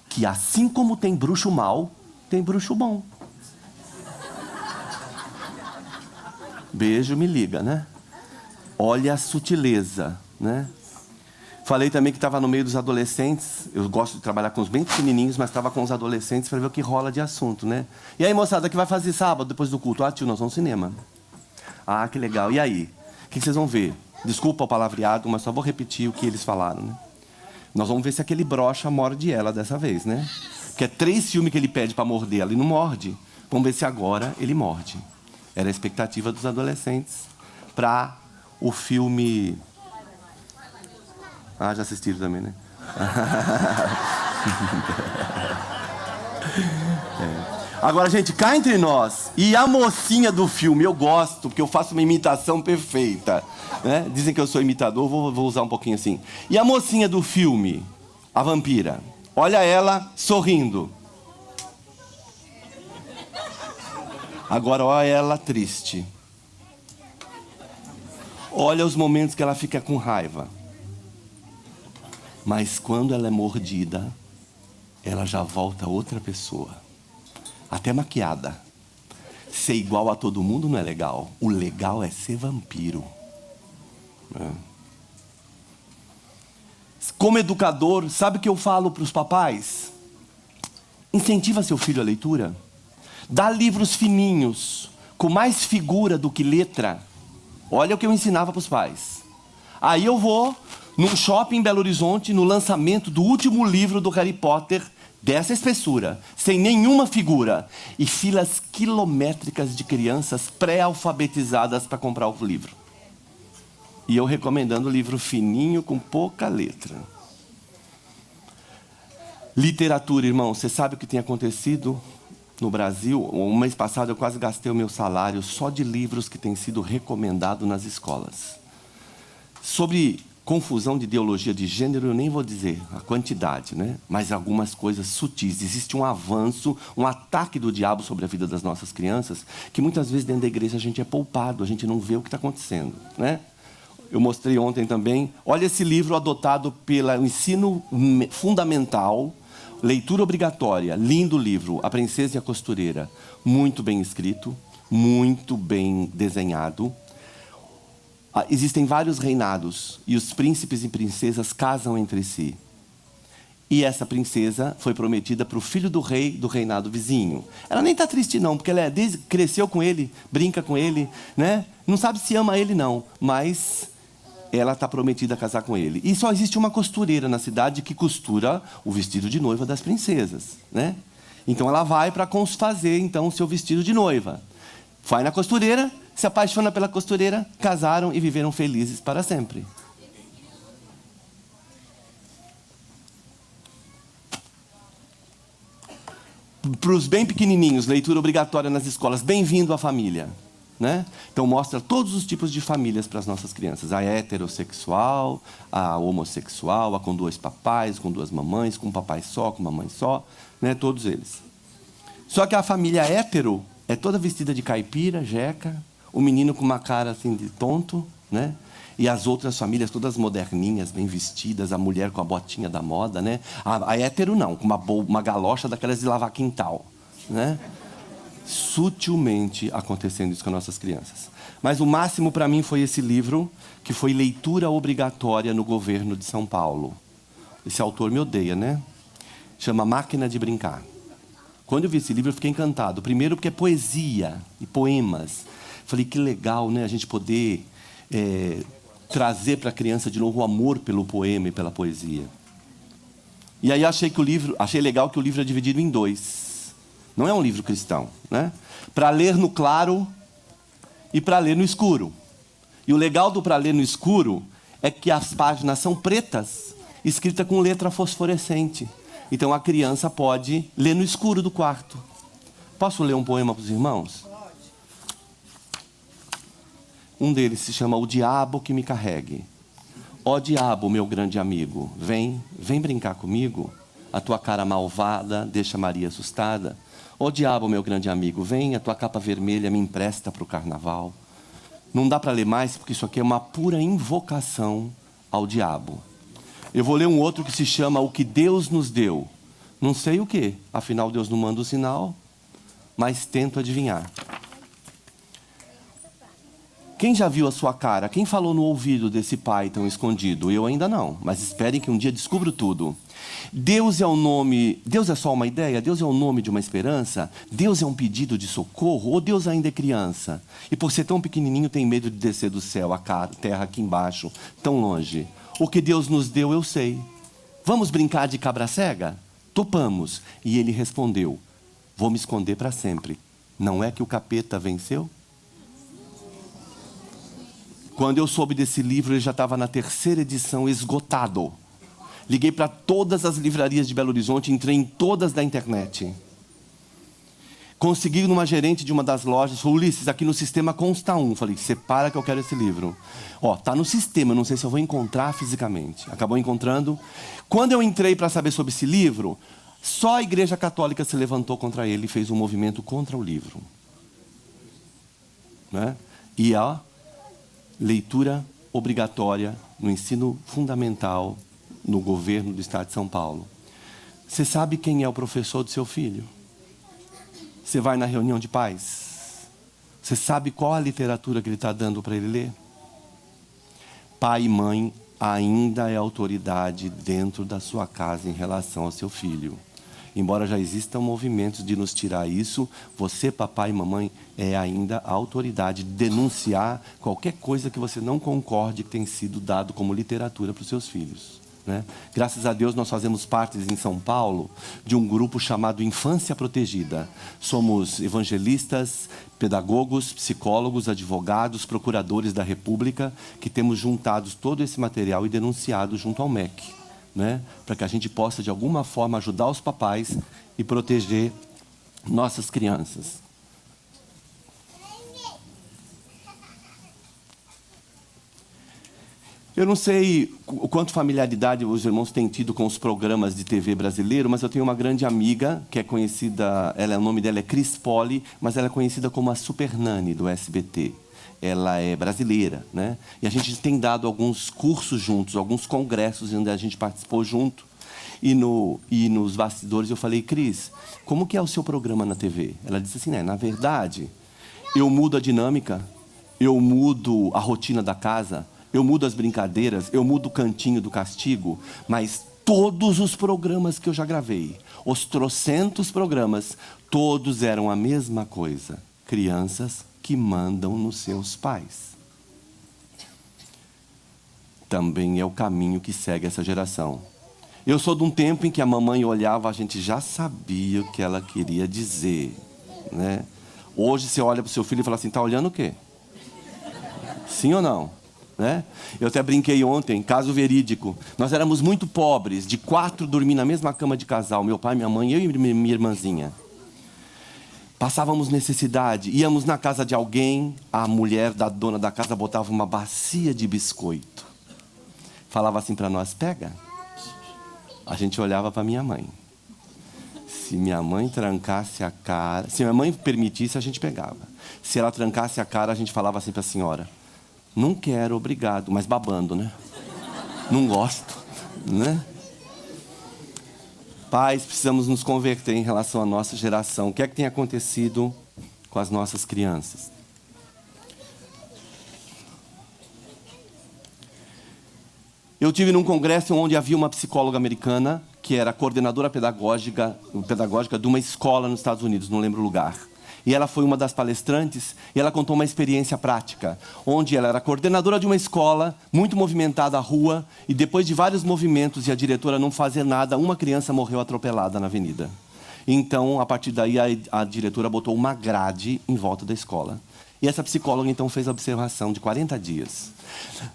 Speaker 1: que assim como tem bruxo mau, tem bruxo bom. Beijo, me liga, né? Olha a sutileza, né? Falei também que estava no meio dos adolescentes. Eu gosto de trabalhar com os bem pequenininhos, mas estava com os adolescentes para ver o que rola de assunto, né? E aí, moçada, o que vai fazer sábado depois do culto? Ah, tio, nós vamos ao cinema. Ah, que legal. E aí? O que vocês vão ver? Desculpa o palavreado, mas só vou repetir o que eles falaram, né? Nós vamos ver se aquele brocha morde ela dessa vez, né? Porque é 3 filmes que ele pede para morder ela e não morde. Vamos ver se agora ele morde. Era a expectativa dos adolescentes para o filme... Ah, já assistiram também, né? Agora, gente, cá entre nós. E a mocinha do filme, eu gosto, porque eu faço uma imitação perfeita. Né? Dizem que eu sou imitador, vou usar um pouquinho assim. E a mocinha do filme, a vampira, olha ela sorrindo. Agora olha ela triste. Olha os momentos que ela fica com raiva. Mas quando ela é mordida, ela já volta outra pessoa. Até maquiada. Ser igual a todo mundo não é legal. O legal é ser vampiro. Como educador, sabe o que eu falo para os papais? Incentiva seu filho à leitura. Dá livros fininhos, com mais figura do que letra. Olha o que eu ensinava para os pais. Aí eu vou num shopping em Belo Horizonte, no lançamento do último livro do Harry Potter, dessa espessura, sem nenhuma figura, e filas quilométricas de crianças pré-alfabetizadas para comprar o livro. E eu recomendando livro fininho, com pouca letra. Literatura, irmão, você sabe o que tem acontecido no Brasil? Um mês passado eu quase gastei o meu salário só de livros que têm sido recomendados nas escolas. Sobre confusão de ideologia de gênero, eu nem vou dizer a quantidade, né? Mas algumas coisas sutis. Existe um avanço, um ataque do diabo sobre a vida das nossas crianças, que muitas vezes dentro da igreja a gente é poupado, a gente não vê o que está acontecendo, né? Eu mostrei ontem também. Olha esse livro adotado pelo ensino fundamental, leitura obrigatória, lindo livro, A Princesa e a Costureira. Muito bem escrito, muito bem desenhado. Existem vários reinados e os príncipes e princesas casam entre si. E essa princesa foi prometida para o filho do rei do reinado vizinho. Ela nem está triste não, porque ela cresceu com ele, brinca com ele, né? Não sabe se ama ele não, mas ela está prometida a casar com ele. E só existe uma costureira na cidade que costura o vestido de noiva das princesas, né? Então ela vai para fazer então o seu vestido de noiva. Vai na costureira, se apaixona pela costureira, casaram e viveram felizes para sempre. Para os bem pequenininhos, leitura obrigatória nas escolas, bem-vindo à família, né? Então mostra todos os tipos de famílias para as nossas crianças. A heterossexual, a homossexual, a com 2 papais, com 2 mamães, com um papai só, com mamãe só, né? Todos eles. Só que a família hétero é toda vestida de caipira, jeca, o menino com uma cara assim de tonto, né? E as outras famílias todas moderninhas, bem vestidas, a mulher com a botinha da moda, né? A hétero não, com uma galocha daquelas de lavar quintal, né? Sutilmente acontecendo isso com as nossas crianças. Mas o máximo para mim foi esse livro, que foi leitura obrigatória no governo de São Paulo. Esse autor me odeia, né? Chama Máquina de Brincar. Quando eu vi esse livro, eu fiquei encantado. Primeiro porque é poesia e poemas. Falei, que legal, né? A gente poder trazer para a criança de novo o amor pelo poema e pela poesia. E aí achei legal que o livro é dividido em 2. Não é um livro cristão, né? Para ler no claro e para ler no escuro. E o legal do para ler no escuro é que as páginas são pretas, escrita com letra fosforescente. Então a criança pode ler no escuro do quarto. Posso ler um poema para os irmãos? Um deles se chama O Diabo que Me Carregue. Ó diabo, meu grande amigo, vem brincar comigo. A tua cara malvada deixa Maria assustada. Ó diabo, meu grande amigo, vem, a tua capa vermelha me empresta para o carnaval. Não dá para ler mais, porque isso aqui é uma pura invocação ao diabo. Eu vou ler um outro que se chama O que Deus nos deu. Não sei o que, afinal Deus não manda o sinal, mas tento adivinhar. Quem já viu a sua cara? Quem falou no ouvido desse pai tão escondido? Eu ainda não, mas esperem que um dia descubro tudo. Deus é o nome... Deus é só uma ideia? Deus é o nome de uma esperança? Deus é um pedido de socorro? Ou Deus ainda é criança? E por ser tão pequenininho tem medo de descer do céu, a terra aqui embaixo, tão longe. O que Deus nos deu eu sei. Vamos brincar de cabra cega? Topamos. E ele respondeu, vou me esconder para sempre. Não é que o capeta venceu? Quando eu soube desse livro, ele já estava na 3ª edição, esgotado. Liguei para todas as livrarias de Belo Horizonte, entrei em todas da internet. Consegui numa gerente de uma das lojas, falou, Ulisses, aqui no sistema consta um. Falei, separa que eu quero esse livro. Ó, tá no sistema, não sei se eu vou encontrar fisicamente. Acabou encontrando. Quando eu entrei para saber sobre esse livro, só a Igreja Católica se levantou contra ele e fez um movimento contra o livro. Né? E ó, leitura obrigatória no ensino fundamental no governo do estado de São Paulo. Você sabe quem é o professor do seu filho? Você vai na reunião de pais? Você sabe qual a literatura que ele está dando para ele ler? Pai e mãe ainda é autoridade dentro da sua casa em relação ao seu filho. Embora já existam movimentos de nos tirar isso, você, papai e mamãe, é ainda a autoridade de denunciar qualquer coisa que você não concorde que tem sido dado como literatura para os seus filhos, né? Graças a Deus nós fazemos parte em São Paulo de um grupo chamado Infância Protegida. Somos evangelistas, pedagogos, psicólogos, advogados, procuradores da República, que temos juntado todo esse material e denunciado junto ao MEC, né? Para que a gente possa de alguma forma ajudar os papais e proteger nossas crianças. Eu não sei o quanto familiaridade os irmãos têm tido com os programas de TV brasileiro, mas eu tenho uma grande amiga que é conhecida, o nome dela é Cris Poli, mas ela é conhecida como a Super Nani do SBT. Ela é brasileira, né? E a gente tem dado alguns cursos juntos, alguns congressos onde a gente participou junto. E nos bastidores eu falei, Cris, como que é o seu programa na TV? Ela disse assim, né? Na verdade, eu mudo a dinâmica, eu mudo a rotina da casa, eu mudo as brincadeiras, eu mudo o cantinho do castigo, mas todos os programas que eu já gravei, os trocentos programas, todos eram a mesma coisa. Crianças que mandam nos seus pais. Também é o caminho que segue essa geração. Eu sou de um tempo em que a mamãe olhava, a gente já sabia o que ela queria dizer, né? Hoje você olha para o seu filho e fala assim, tá olhando o quê? Sim ou não? Né? Eu até brinquei ontem, caso verídico. Nós éramos muito pobres, de 4 dormir na mesma cama de casal, meu pai, minha mãe, eu e minha irmãzinha. Passávamos necessidade, íamos na casa de alguém, a mulher da dona da casa botava uma bacia de biscoito. Falava assim para nós, pega. A gente olhava para minha mãe. Se minha mãe trancasse a cara, se minha mãe permitisse, a gente pegava. Se ela trancasse a cara, a gente falava assim para a senhora, não quero, obrigado, mas babando, né? Não gosto, né? Pais, precisamos nos converter em relação à nossa geração. O que é que tem acontecido com as nossas crianças? Eu tive num congresso onde havia uma psicóloga americana que era coordenadora pedagógica de uma escola nos Estados Unidos, não lembro o lugar. E ela foi uma das palestrantes e ela contou uma experiência prática, onde ela era coordenadora de uma escola, muito movimentada a rua, e depois de vários movimentos e a diretora não fazer nada, uma criança morreu atropelada na avenida. Então, a partir daí, a diretora botou uma grade em volta da escola. E essa psicóloga, então, fez a observação de 40 dias.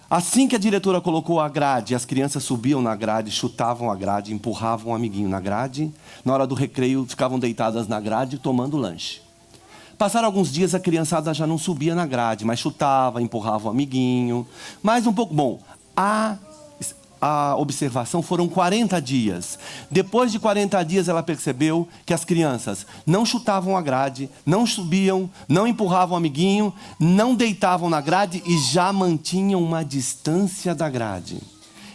Speaker 1: Assim que a diretora colocou a grade, as crianças subiam na grade, chutavam a grade, empurravam um amiguinho na grade. Na hora do recreio, ficavam deitadas na grade, tomando lanche. Passaram alguns dias, a criançada já não subia na grade, mas chutava, empurrava o amiguinho. Mais um pouco... Bom, a observação foram 40 dias. Depois de 40 dias, ela percebeu que as crianças não chutavam a grade, não subiam, não empurravam o amiguinho, não deitavam na grade e já mantinham uma distância da grade.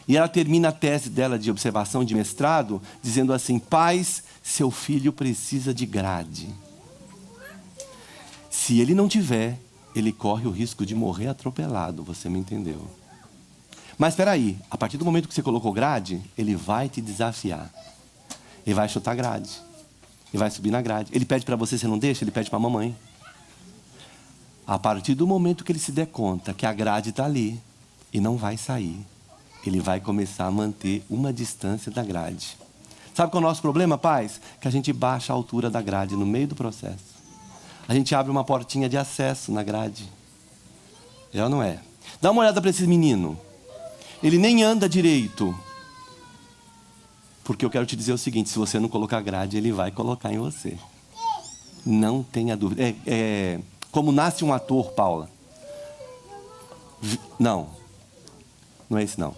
Speaker 1: E ela termina a tese dela de observação de mestrado dizendo assim, pais, seu filho precisa de grade. Se ele não tiver, ele corre o risco de morrer atropelado, você me entendeu? Mas espera aí, a partir do momento que você colocou grade, ele vai te desafiar. Ele vai chutar grade. Ele vai subir na grade. Ele pede para você não deixa, ele pede para a mamãe. A partir do momento que ele se der conta que a grade está ali e não vai sair, ele vai começar a manter uma distância da grade. Sabe qual é o nosso problema, pais? Que a gente baixa a altura da grade no meio do processo. A gente abre uma portinha de acesso na grade. É ou não é? Dá uma olhada para esse menino. Ele nem anda direito. Porque eu quero te dizer o seguinte, se você não colocar grade, ele vai colocar em você. Não tenha dúvida. Como nasce um ator, Paula. Não é esse não.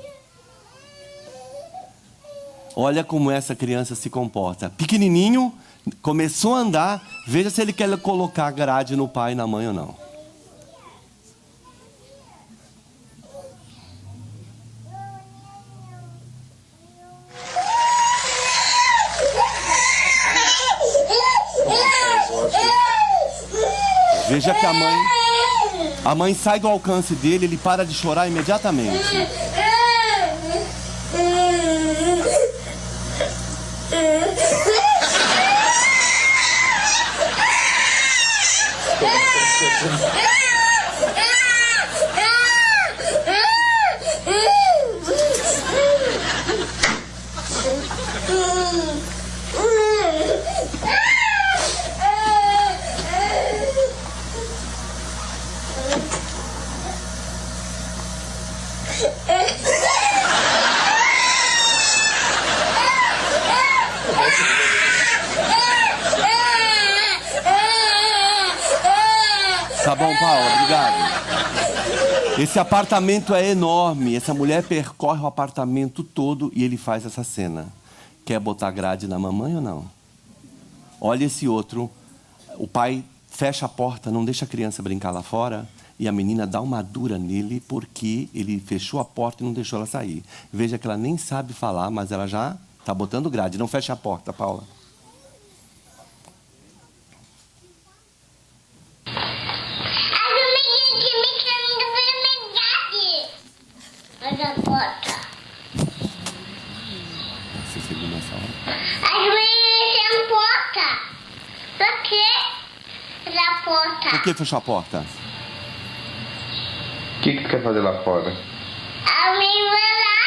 Speaker 1: Olha como essa criança se comporta. Pequenininho, começou a andar, veja se ele quer colocar grade no pai e na mãe ou não. Veja que a mãe sai do alcance dele, ele para de chorar imediatamente. Tá bom, Paula, obrigado. Esse apartamento é enorme. Essa mulher percorre o apartamento todo e ele faz essa cena. Quer botar grade na mamãe ou não? Olha esse outro. O pai fecha a porta, não deixa a criança brincar lá fora. E a menina dá uma dura nele porque ele fechou a porta e não deixou ela sair. Veja que ela nem sabe falar, mas ela já tá botando grade. Não fecha a porta, Paula. Você chegou nessa hora? Por que fechou a porta?
Speaker 7: O que tu quer fazer lá fora?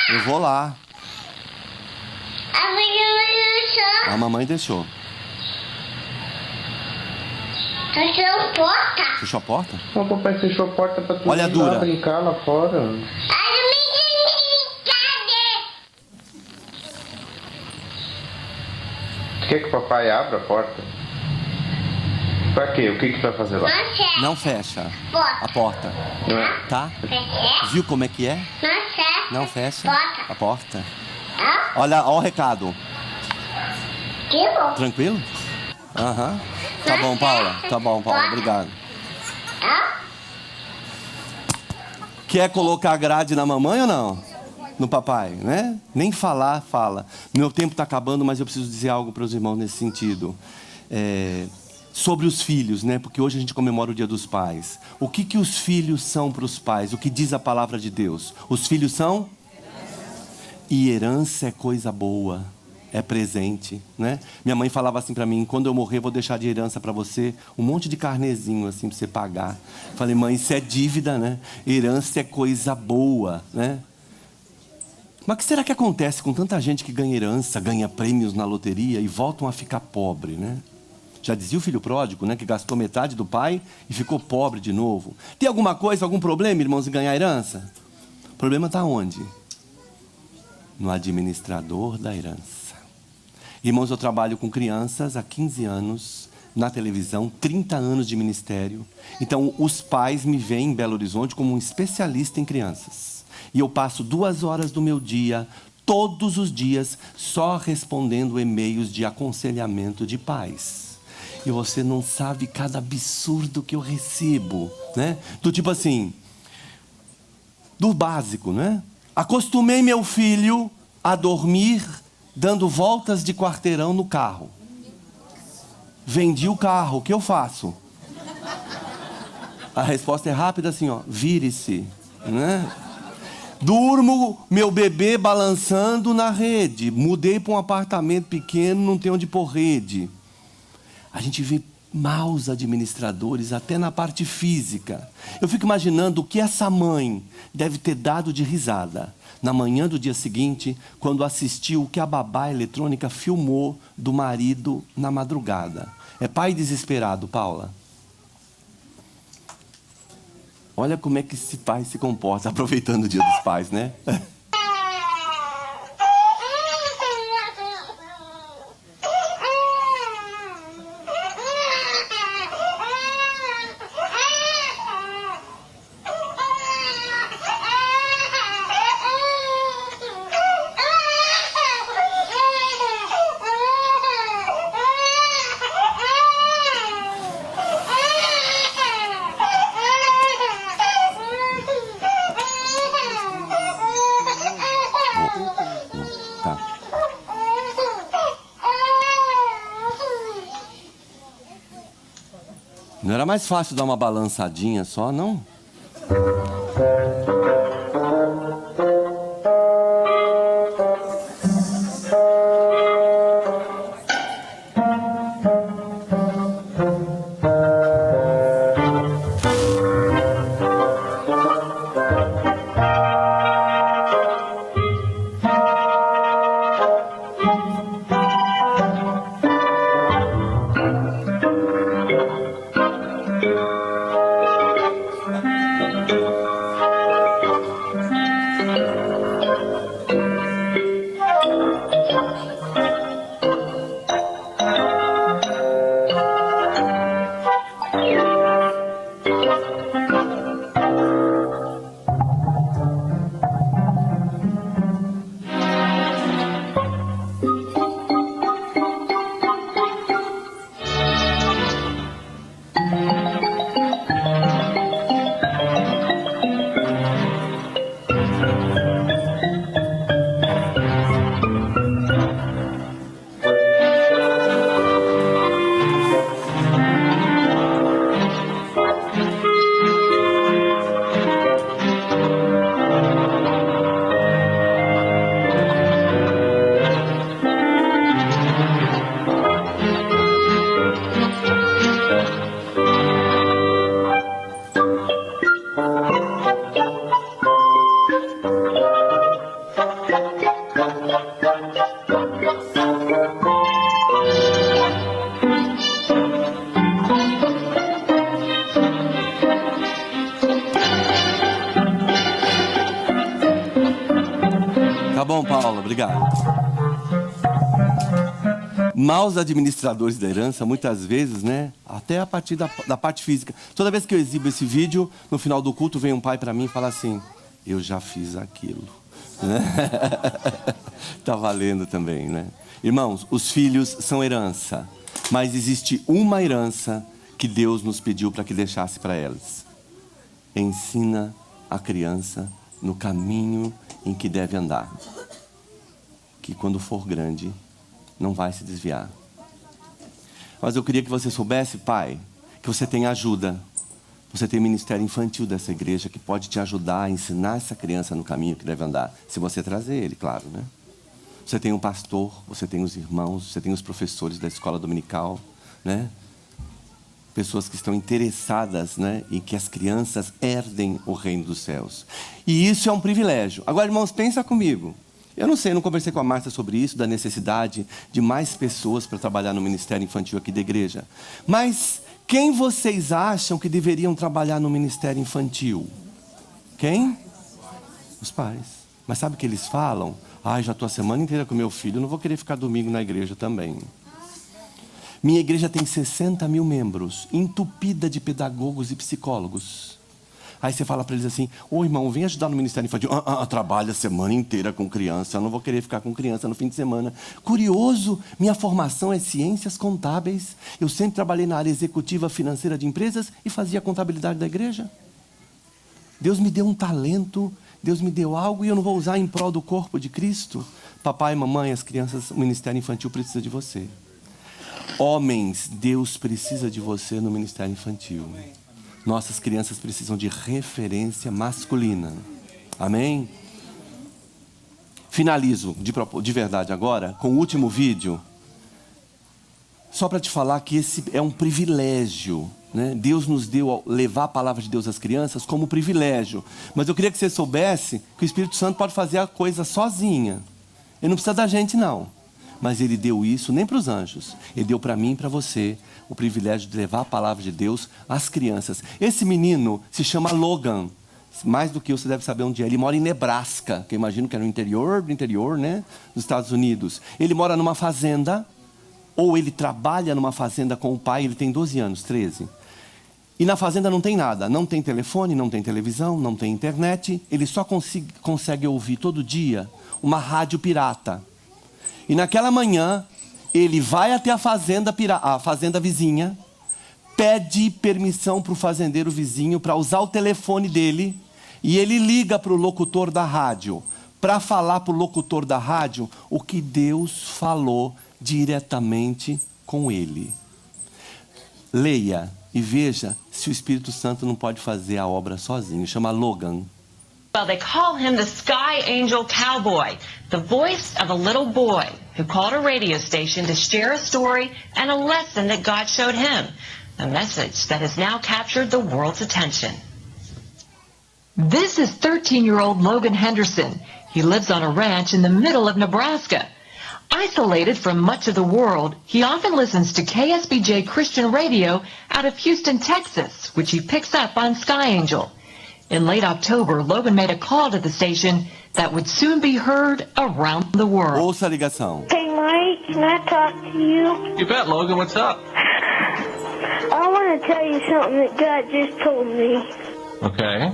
Speaker 1: Eu vou lá. A mamãe deixou. Fechou a porta?
Speaker 7: O papai fechou a porta pra tu
Speaker 1: Olha a
Speaker 7: ir
Speaker 1: dura.
Speaker 7: lá brincar lá fora. Tu quer que o papai abra a porta? Pra quê? O que tu vai fazer lá?
Speaker 1: Não fecha a porta.
Speaker 7: Não é?
Speaker 1: Tá? Viu como é que é? Não fecha a porta. Olha o recado. Tranquilo? Aham. Tá bom, Paula. Tá bom, Paula. Obrigado. Quer colocar grade na mamãe ou não? No papai, né? Nem falar, fala. Meu tempo tá acabando, mas eu preciso dizer algo para os irmãos nesse sentido. Sobre os filhos, né? Porque hoje a gente comemora o Dia dos Pais. O que os filhos são para os pais? O que diz a palavra de Deus? Os filhos são? E herança é coisa boa. É presente, né? Minha mãe falava assim para mim: quando eu morrer, vou deixar de herança para você um monte de carnezinho assim para você pagar. Falei: mãe, isso é dívida, né? Herança é coisa boa, né? Mas o que será que acontece com tanta gente que ganha herança, ganha prêmios na loteria e voltam a ficar pobre, né? Já dizia o filho pródigo, né? Que gastou metade do pai e ficou pobre de novo. Tem alguma coisa, algum problema, irmãos, em ganhar herança? O problema está onde? No administrador da herança. Irmãos, eu trabalho com crianças há 15 anos, na televisão, 30 anos de ministério. Então, os pais me veem em Belo Horizonte como um especialista em crianças. E eu passo 2 horas do meu dia, todos os dias, só respondendo e-mails de aconselhamento de pais. E você não sabe cada absurdo que eu recebo, né? Do tipo assim, do básico, né? Acostumei meu filho a dormir dando voltas de quarteirão no carro. Vendi o carro, o que eu faço? A resposta é rápida assim, ó: vire-se, né? Durmo meu bebê balançando na rede. Mudei para um apartamento pequeno, não tem onde pôr rede. A gente vê maus administradores até na parte física. Eu fico imaginando o que essa mãe deve ter dado de risada na manhã do dia seguinte, quando assistiu o que a babá eletrônica filmou do marido na madrugada. É pai desesperado, Paula. Olha como é que esse pai se comporta, aproveitando o Dia dos Pais, né? Não era mais fácil dar uma balançadinha só, não? Tá bom, Paula, obrigado. Maus administradores da herança, muitas vezes, né? Até a partir da parte física. Toda vez que eu exibo esse vídeo, no final do culto, vem um pai para mim e fala assim: eu já fiz aquilo. Tá valendo também, né? Irmãos, os filhos são herança. Mas existe uma herança que Deus nos pediu para que deixasse para elas. Ensina a criança no caminho em que deve andar, que quando for grande não vai se desviar. Mas eu queria que você soubesse, pai, que você tem ajuda. Você tem ministério infantil dessa igreja que pode te ajudar a ensinar essa criança no caminho que deve andar, se você trazer ele, claro, né? Você tem um pastor, você tem os irmãos, você tem os professores da escola dominical, né? Pessoas que estão interessadas, né, em que as crianças herdem o reino dos céus. E isso é um privilégio. Agora, irmãos, pensa comigo. Eu não sei, eu não conversei com a Márcia sobre isso, da necessidade de mais pessoas para trabalhar no ministério infantil aqui da igreja. Mas quem vocês acham que deveriam trabalhar no ministério infantil? Quem? Os pais. Mas sabe o que eles falam? Ai, já estou a semana inteira com meu filho, não vou querer ficar domingo na igreja também. Minha igreja tem 60 mil membros, entupida de pedagogos e psicólogos. Aí você fala para eles assim: ô irmão, vem ajudar no ministério infantil. Trabalho a semana inteira com criança, eu não vou querer ficar com criança no fim de semana. Curioso, minha formação é ciências contábeis. Eu sempre trabalhei na área executiva financeira de empresas e fazia a contabilidade da igreja. Deus me deu um talento, Deus me deu algo e eu não vou usar em prol do corpo de Cristo. Papai, mamãe, as crianças, o ministério infantil precisa de você. Homens, Deus precisa de você no ministério infantil. Nossas crianças precisam de referência masculina. Amém? Finalizo de verdade agora com o último vídeo. Só para te falar que esse é um privilégio, né? Deus nos deu levar a palavra de Deus às crianças como privilégio. Mas eu queria que você soubesse que o Espírito Santo pode fazer a coisa sozinha. Ele não precisa da gente, não. Mas Ele deu isso nem para os anjos. Ele deu para mim e para você o privilégio de levar a palavra de Deus às crianças. Esse menino se chama Logan. Mais do que você deve saber onde é. Ele mora em Nebraska, que eu imagino que é no interior do interior, né? Dos Estados Unidos. Ele mora numa fazenda, ou ele trabalha numa fazenda com o pai. Ele tem 12 anos, 13. E na fazenda não tem nada. Não tem telefone, não tem televisão, não tem internet. Ele só consegue ouvir todo dia uma rádio pirata. E naquela manhã, ele vai até a fazenda vizinha, pede permissão para o fazendeiro vizinho para usar o telefone dele, e ele liga para o locutor da rádio, para falar para o locutor da rádio o que Deus falou diretamente com ele. Leia, E veja se o Espírito Santo não pode fazer a obra sozinho. Chama Logan.
Speaker 8: Well, they call him the Sky Angel Cowboy, the voice of a little boy who called a radio station to share a story and a lesson that God showed him, a message that has now captured the world's attention.
Speaker 9: This is 13-year-old Logan Henderson. He lives on a ranch in the middle of Nebraska. Isolated from much of the world, he often listens to KSBJ Christian Radio out of Houston, Texas, which he picks up on Sky Angel. In late October, Logan made a call to the station that would soon be heard around the world.
Speaker 1: Ouça a ligação.
Speaker 2: Hey, Mike, can I talk to you?
Speaker 10: You bet, Logan. What's up?
Speaker 2: I want to tell you something that God just told me.
Speaker 10: Okay.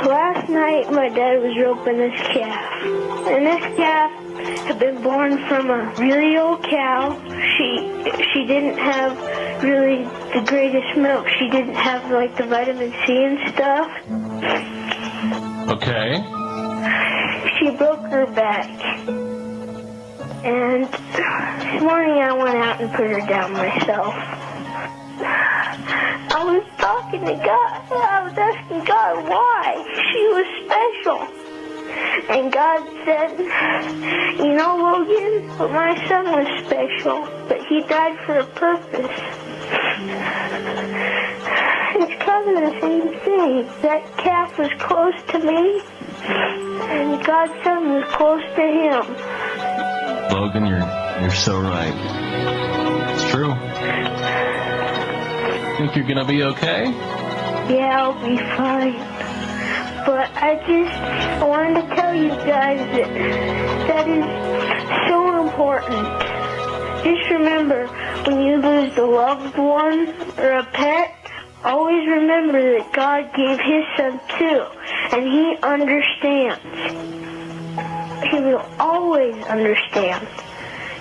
Speaker 2: Last night, my dad was roping this calf. And this calf had been born from a really old cow. She didn't have really the greatest milk. She didn't have, like, the vitamin C and stuff.
Speaker 10: Okay.
Speaker 2: She broke her back. And this morning I went out and put her down myself. I was talking to God. I was asking God why she was special. And God said, you know, Logan, my son was special, but he died for a purpose. It's kind of the same thing. That calf was close to me, and God's son was close to him.
Speaker 10: Logan, you're so right. It's true. Think you're gonna be okay?
Speaker 2: Yeah, I'll be fine. But I wanted to tell you guys that is so important. Just remember, when you lose a loved one or a pet, always remember that God gave his son too, and he understands. He will always understand.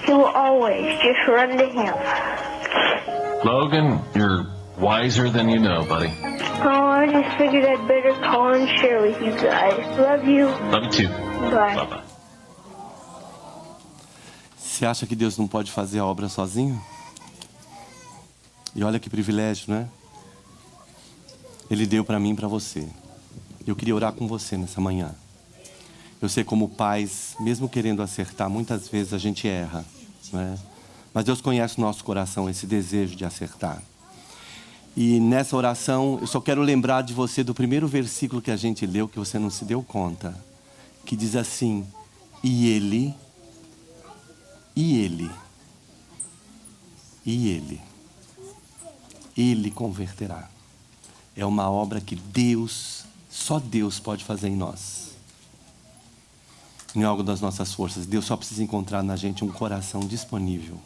Speaker 2: He will always just run to him.
Speaker 10: Logan, you're wiser than you know, buddy.
Speaker 2: Oh, I just figured I'd better call and share with you guys. Love you.
Speaker 10: Love you too.
Speaker 2: Bye.
Speaker 10: Bye-bye.
Speaker 1: Você acha que Deus não pode fazer a obra sozinho? E olha que privilégio, né? Ele deu para mim e para você. Eu queria orar com você nessa manhã. Eu sei como pais, mesmo querendo acertar, muitas vezes a gente erra, né? Mas Deus conhece o nosso coração, esse desejo de acertar. E nessa oração, eu só quero lembrar de você do primeiro versículo que a gente leu, que você não se deu conta. Que diz assim, e ele converterá. É uma obra que só Deus pode fazer em nós. Não é algo das nossas forças. Deus só precisa encontrar na gente um coração disponível.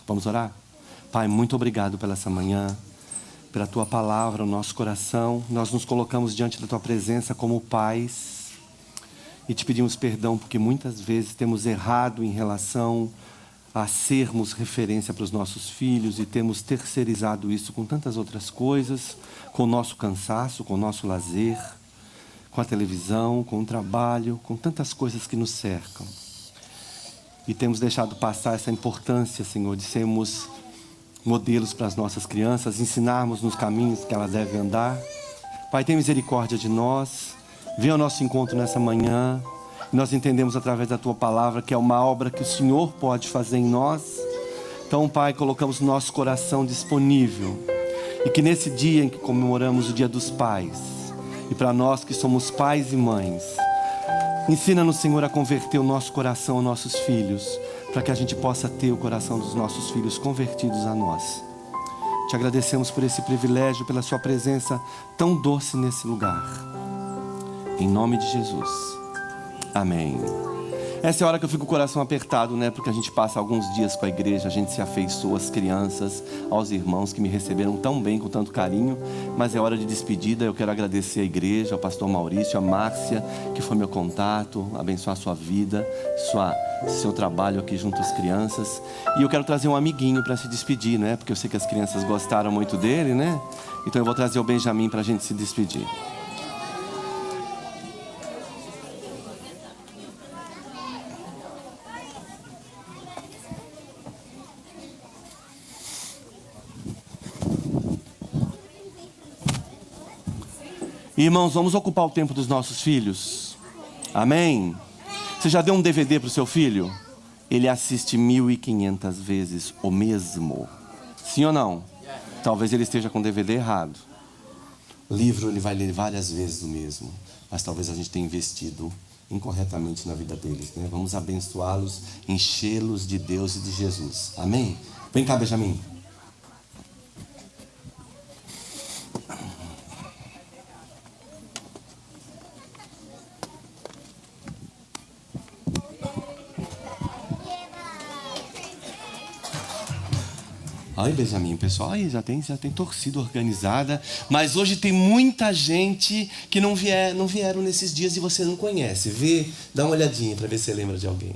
Speaker 1: Vamos orar? Pai, muito obrigado pela essa manhã, pela Tua palavra, o nosso coração. Nós nos colocamos diante da Tua presença como pais e te pedimos perdão porque muitas vezes temos errado em relação a sermos referência para os nossos filhos e temos terceirizado isso com tantas outras coisas, com o nosso cansaço, com o nosso lazer, com a televisão, com o trabalho, com tantas coisas que nos cercam. E temos deixado passar essa importância, Senhor, de sermos modelos para as nossas crianças, ensinarmos nos caminhos que elas devem andar. Pai, tem misericórdia de nós. Venha ao nosso encontro nessa manhã. Nós entendemos através da Tua palavra que é uma obra que o Senhor pode fazer em nós. Então, Pai, colocamos o nosso coração disponível. E que nesse dia em que comemoramos o Dia dos Pais, e para nós que somos pais e mães, ensina-nos, Senhor, a converter o nosso coração aos nossos filhos, para que a gente possa ter o coração dos nossos filhos convertidos a nós. Te agradecemos por esse privilégio, pela Sua presença tão doce nesse lugar. Em nome de Jesus. Amém. Essa é a hora que eu fico com o coração apertado, né? Porque a gente passa alguns dias com a igreja, a gente se afeiçoa às crianças, aos irmãos que me receberam tão bem, com tanto carinho. Mas é hora de despedida. Eu quero agradecer a igreja, ao pastor Maurício, a Márcia, que foi meu contato, abençoar a sua vida, seu trabalho aqui junto às crianças. E eu quero trazer um amiguinho para se despedir, né? Porque eu sei que as crianças gostaram muito dele, né? Então eu vou trazer o Benjamin para a gente se despedir. Irmãos, vamos ocupar o tempo dos nossos filhos. Amém? Você já deu um DVD para o seu filho? Ele assiste 1.500 vezes o mesmo. Sim ou não? Talvez ele esteja com o DVD errado. Livro ele vai ler várias vezes o mesmo. Mas talvez a gente tenha investido incorretamente na vida deles, né? Vamos abençoá-los, enchê-los de Deus e de Jesus. Amém? Vem cá, Benjamin. Ai, Benjamin, pessoal, aí já tem torcida organizada, mas hoje tem muita gente que não vieram nesses dias e você não conhece. Vê, dá uma olhadinha para ver se você lembra de alguém.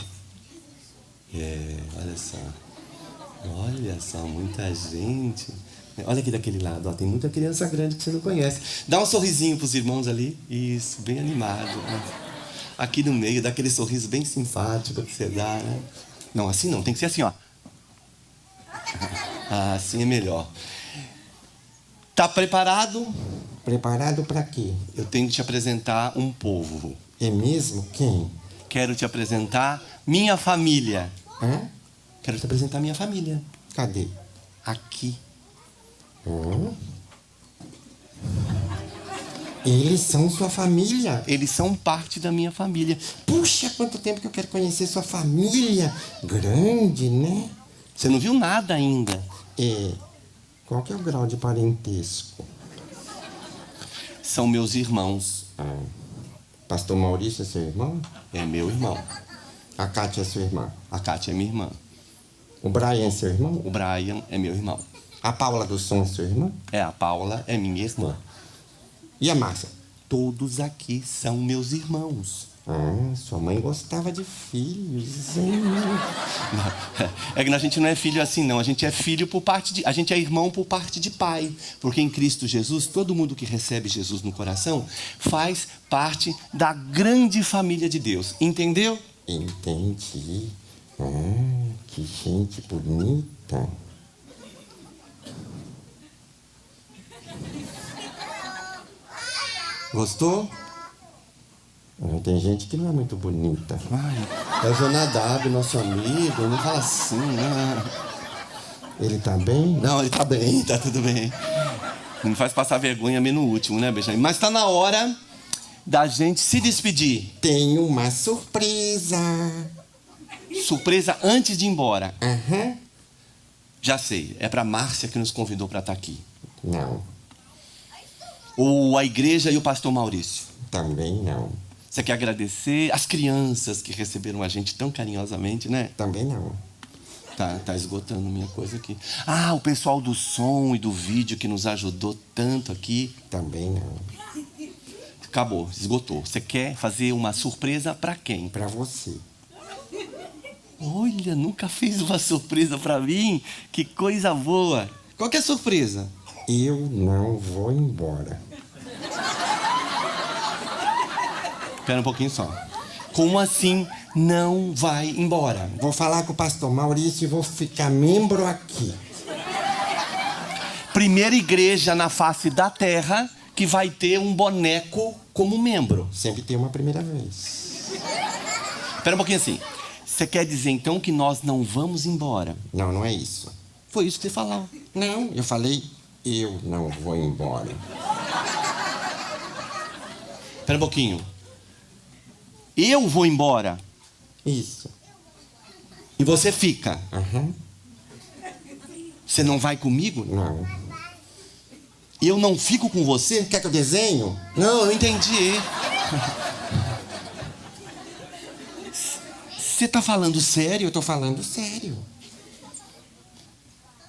Speaker 1: Olha só, muita gente. Olha aqui daquele lado, ó, tem muita criança grande que você não conhece. Dá um sorrisinho pros irmãos ali, isso, bem animado. Né? Aqui no meio, dá aquele sorriso bem simpático que você dá, né? Não, assim não, tem que ser assim, ó. Assim é melhor. Tá preparado?
Speaker 11: Preparado para quê?
Speaker 1: Eu tenho que te apresentar um povo.
Speaker 11: É mesmo? Quem?
Speaker 1: Quero te apresentar minha família.
Speaker 11: Hã?
Speaker 1: Quero te apresentar minha família.
Speaker 11: Cadê?
Speaker 1: Aqui.
Speaker 11: Eles são sua família?
Speaker 1: Eles são parte da minha família.
Speaker 11: Puxa, quanto tempo que eu quero conhecer sua família. Grande, né?
Speaker 1: Você não viu nada ainda.
Speaker 11: Qual que é o grau de parentesco?
Speaker 1: São meus irmãos.
Speaker 11: Pastor Maurício é seu irmão?
Speaker 1: É meu irmão.
Speaker 11: A Kátia é sua irmã?
Speaker 1: A Kátia é minha irmã.
Speaker 11: O Brian é seu irmão?
Speaker 1: O Brian é meu irmão.
Speaker 11: A Paula do som é sua irmã?
Speaker 1: A Paula é minha irmã.
Speaker 11: E a Márcia?
Speaker 1: Todos aqui são meus irmãos.
Speaker 11: Sua mãe gostava de filhos, hein?
Speaker 1: Não, é que a gente não é filho assim, não. A gente é filho por parte de... A gente é irmão por parte de pai. Porque em Cristo Jesus, todo mundo que recebe Jesus no coração faz parte da grande família de Deus. Entendeu?
Speaker 11: Entendi. Que gente bonita.
Speaker 1: Gostou?
Speaker 11: Tem gente que não é muito bonita.
Speaker 1: É o Jonadab, nosso amigo. Não fala assim, né?
Speaker 11: Ele tá bem?
Speaker 1: Não, ele tá bem, tá tudo bem. Não faz passar vergonha meio no último, né, Benjamin? Mas tá na hora da gente se despedir.
Speaker 11: Tem uma surpresa.
Speaker 1: Surpresa antes de ir embora.
Speaker 11: Aham.
Speaker 1: Já sei, é pra Márcia que nos convidou pra estar aqui.
Speaker 11: Não.
Speaker 1: Ou a igreja e o pastor Maurício.
Speaker 11: Também não.
Speaker 1: Você quer agradecer as crianças que receberam a gente tão carinhosamente, né?
Speaker 11: Também não.
Speaker 1: Tá esgotando minha coisa aqui. O pessoal do som e do vídeo que nos ajudou tanto aqui.
Speaker 11: Também não.
Speaker 1: Acabou, esgotou. Você quer fazer uma surpresa pra quem?
Speaker 11: Pra você.
Speaker 1: Olha, nunca fez uma surpresa pra mim? Que coisa boa. Qual que é a surpresa?
Speaker 11: Eu não vou embora.
Speaker 1: Espera um pouquinho só. Como assim não vai embora?
Speaker 11: Vou falar com o pastor Maurício e vou ficar membro aqui.
Speaker 1: Primeira igreja na face da terra que vai ter um boneco como membro.
Speaker 11: Sempre tem uma primeira vez.
Speaker 1: Espera um pouquinho assim. Você quer dizer então que nós não vamos embora?
Speaker 11: Não, não é isso.
Speaker 1: Foi isso que você falou.
Speaker 11: Não, eu falei, eu não vou embora.
Speaker 1: Espera um pouquinho. Eu vou embora.
Speaker 11: Isso.
Speaker 1: E você fica.
Speaker 11: Aham.
Speaker 1: Você não vai comigo?
Speaker 11: Não.
Speaker 1: E eu não fico com você?
Speaker 11: Quer que eu desenho?
Speaker 1: Não, eu entendi. Você tá falando sério?
Speaker 11: Eu tô falando sério.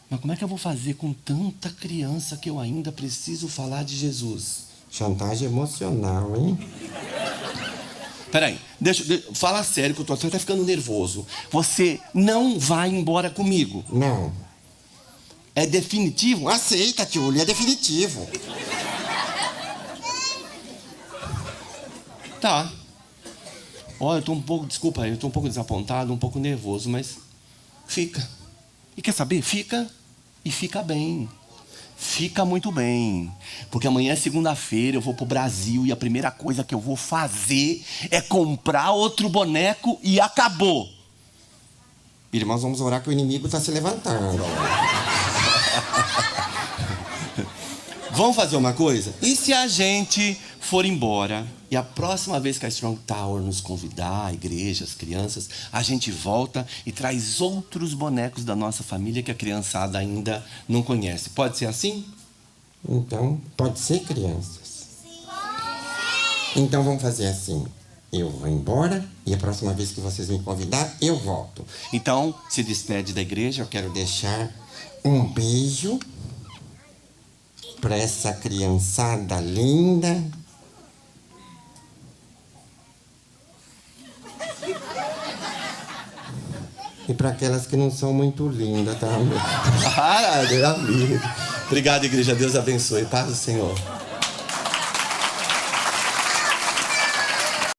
Speaker 1: Mas como é que eu vou fazer com tanta criança que eu ainda preciso falar de Jesus?
Speaker 11: Chantagem emocional, hein?
Speaker 1: Peraí, fala sério que eu tô até ficando nervoso. Você não vai embora comigo?
Speaker 11: Não.
Speaker 1: É definitivo?
Speaker 11: Aceita, Tchuli, é definitivo.
Speaker 1: Tá. Olha, eu tô um pouco, desculpa aí, eu tô um pouco desapontado, um pouco nervoso, mas fica. E quer saber? Fica e fica bem. Fica muito bem, porque amanhã é segunda-feira, eu vou pro Brasil e a primeira coisa que eu vou fazer é comprar outro boneco e acabou.
Speaker 11: Irmãos, vamos orar que o inimigo está se levantando.
Speaker 1: Vamos fazer uma coisa? E se a gente for embora e a próxima vez que a Strong Tower nos convidar, a igreja, as crianças, a gente volta e traz outros bonecos da nossa família que a criançada ainda não conhece. Pode ser assim?
Speaker 11: Então, pode ser, crianças? Então vamos fazer assim. Eu vou embora e a próxima vez que vocês me convidar, eu volto.
Speaker 1: Então, se despede da igreja.
Speaker 11: Eu quero deixar um beijo para essa criançada linda. E para aquelas que não são muito lindas, tá?
Speaker 1: Amigo. Obrigado, igreja. Deus abençoe. Paz do Senhor.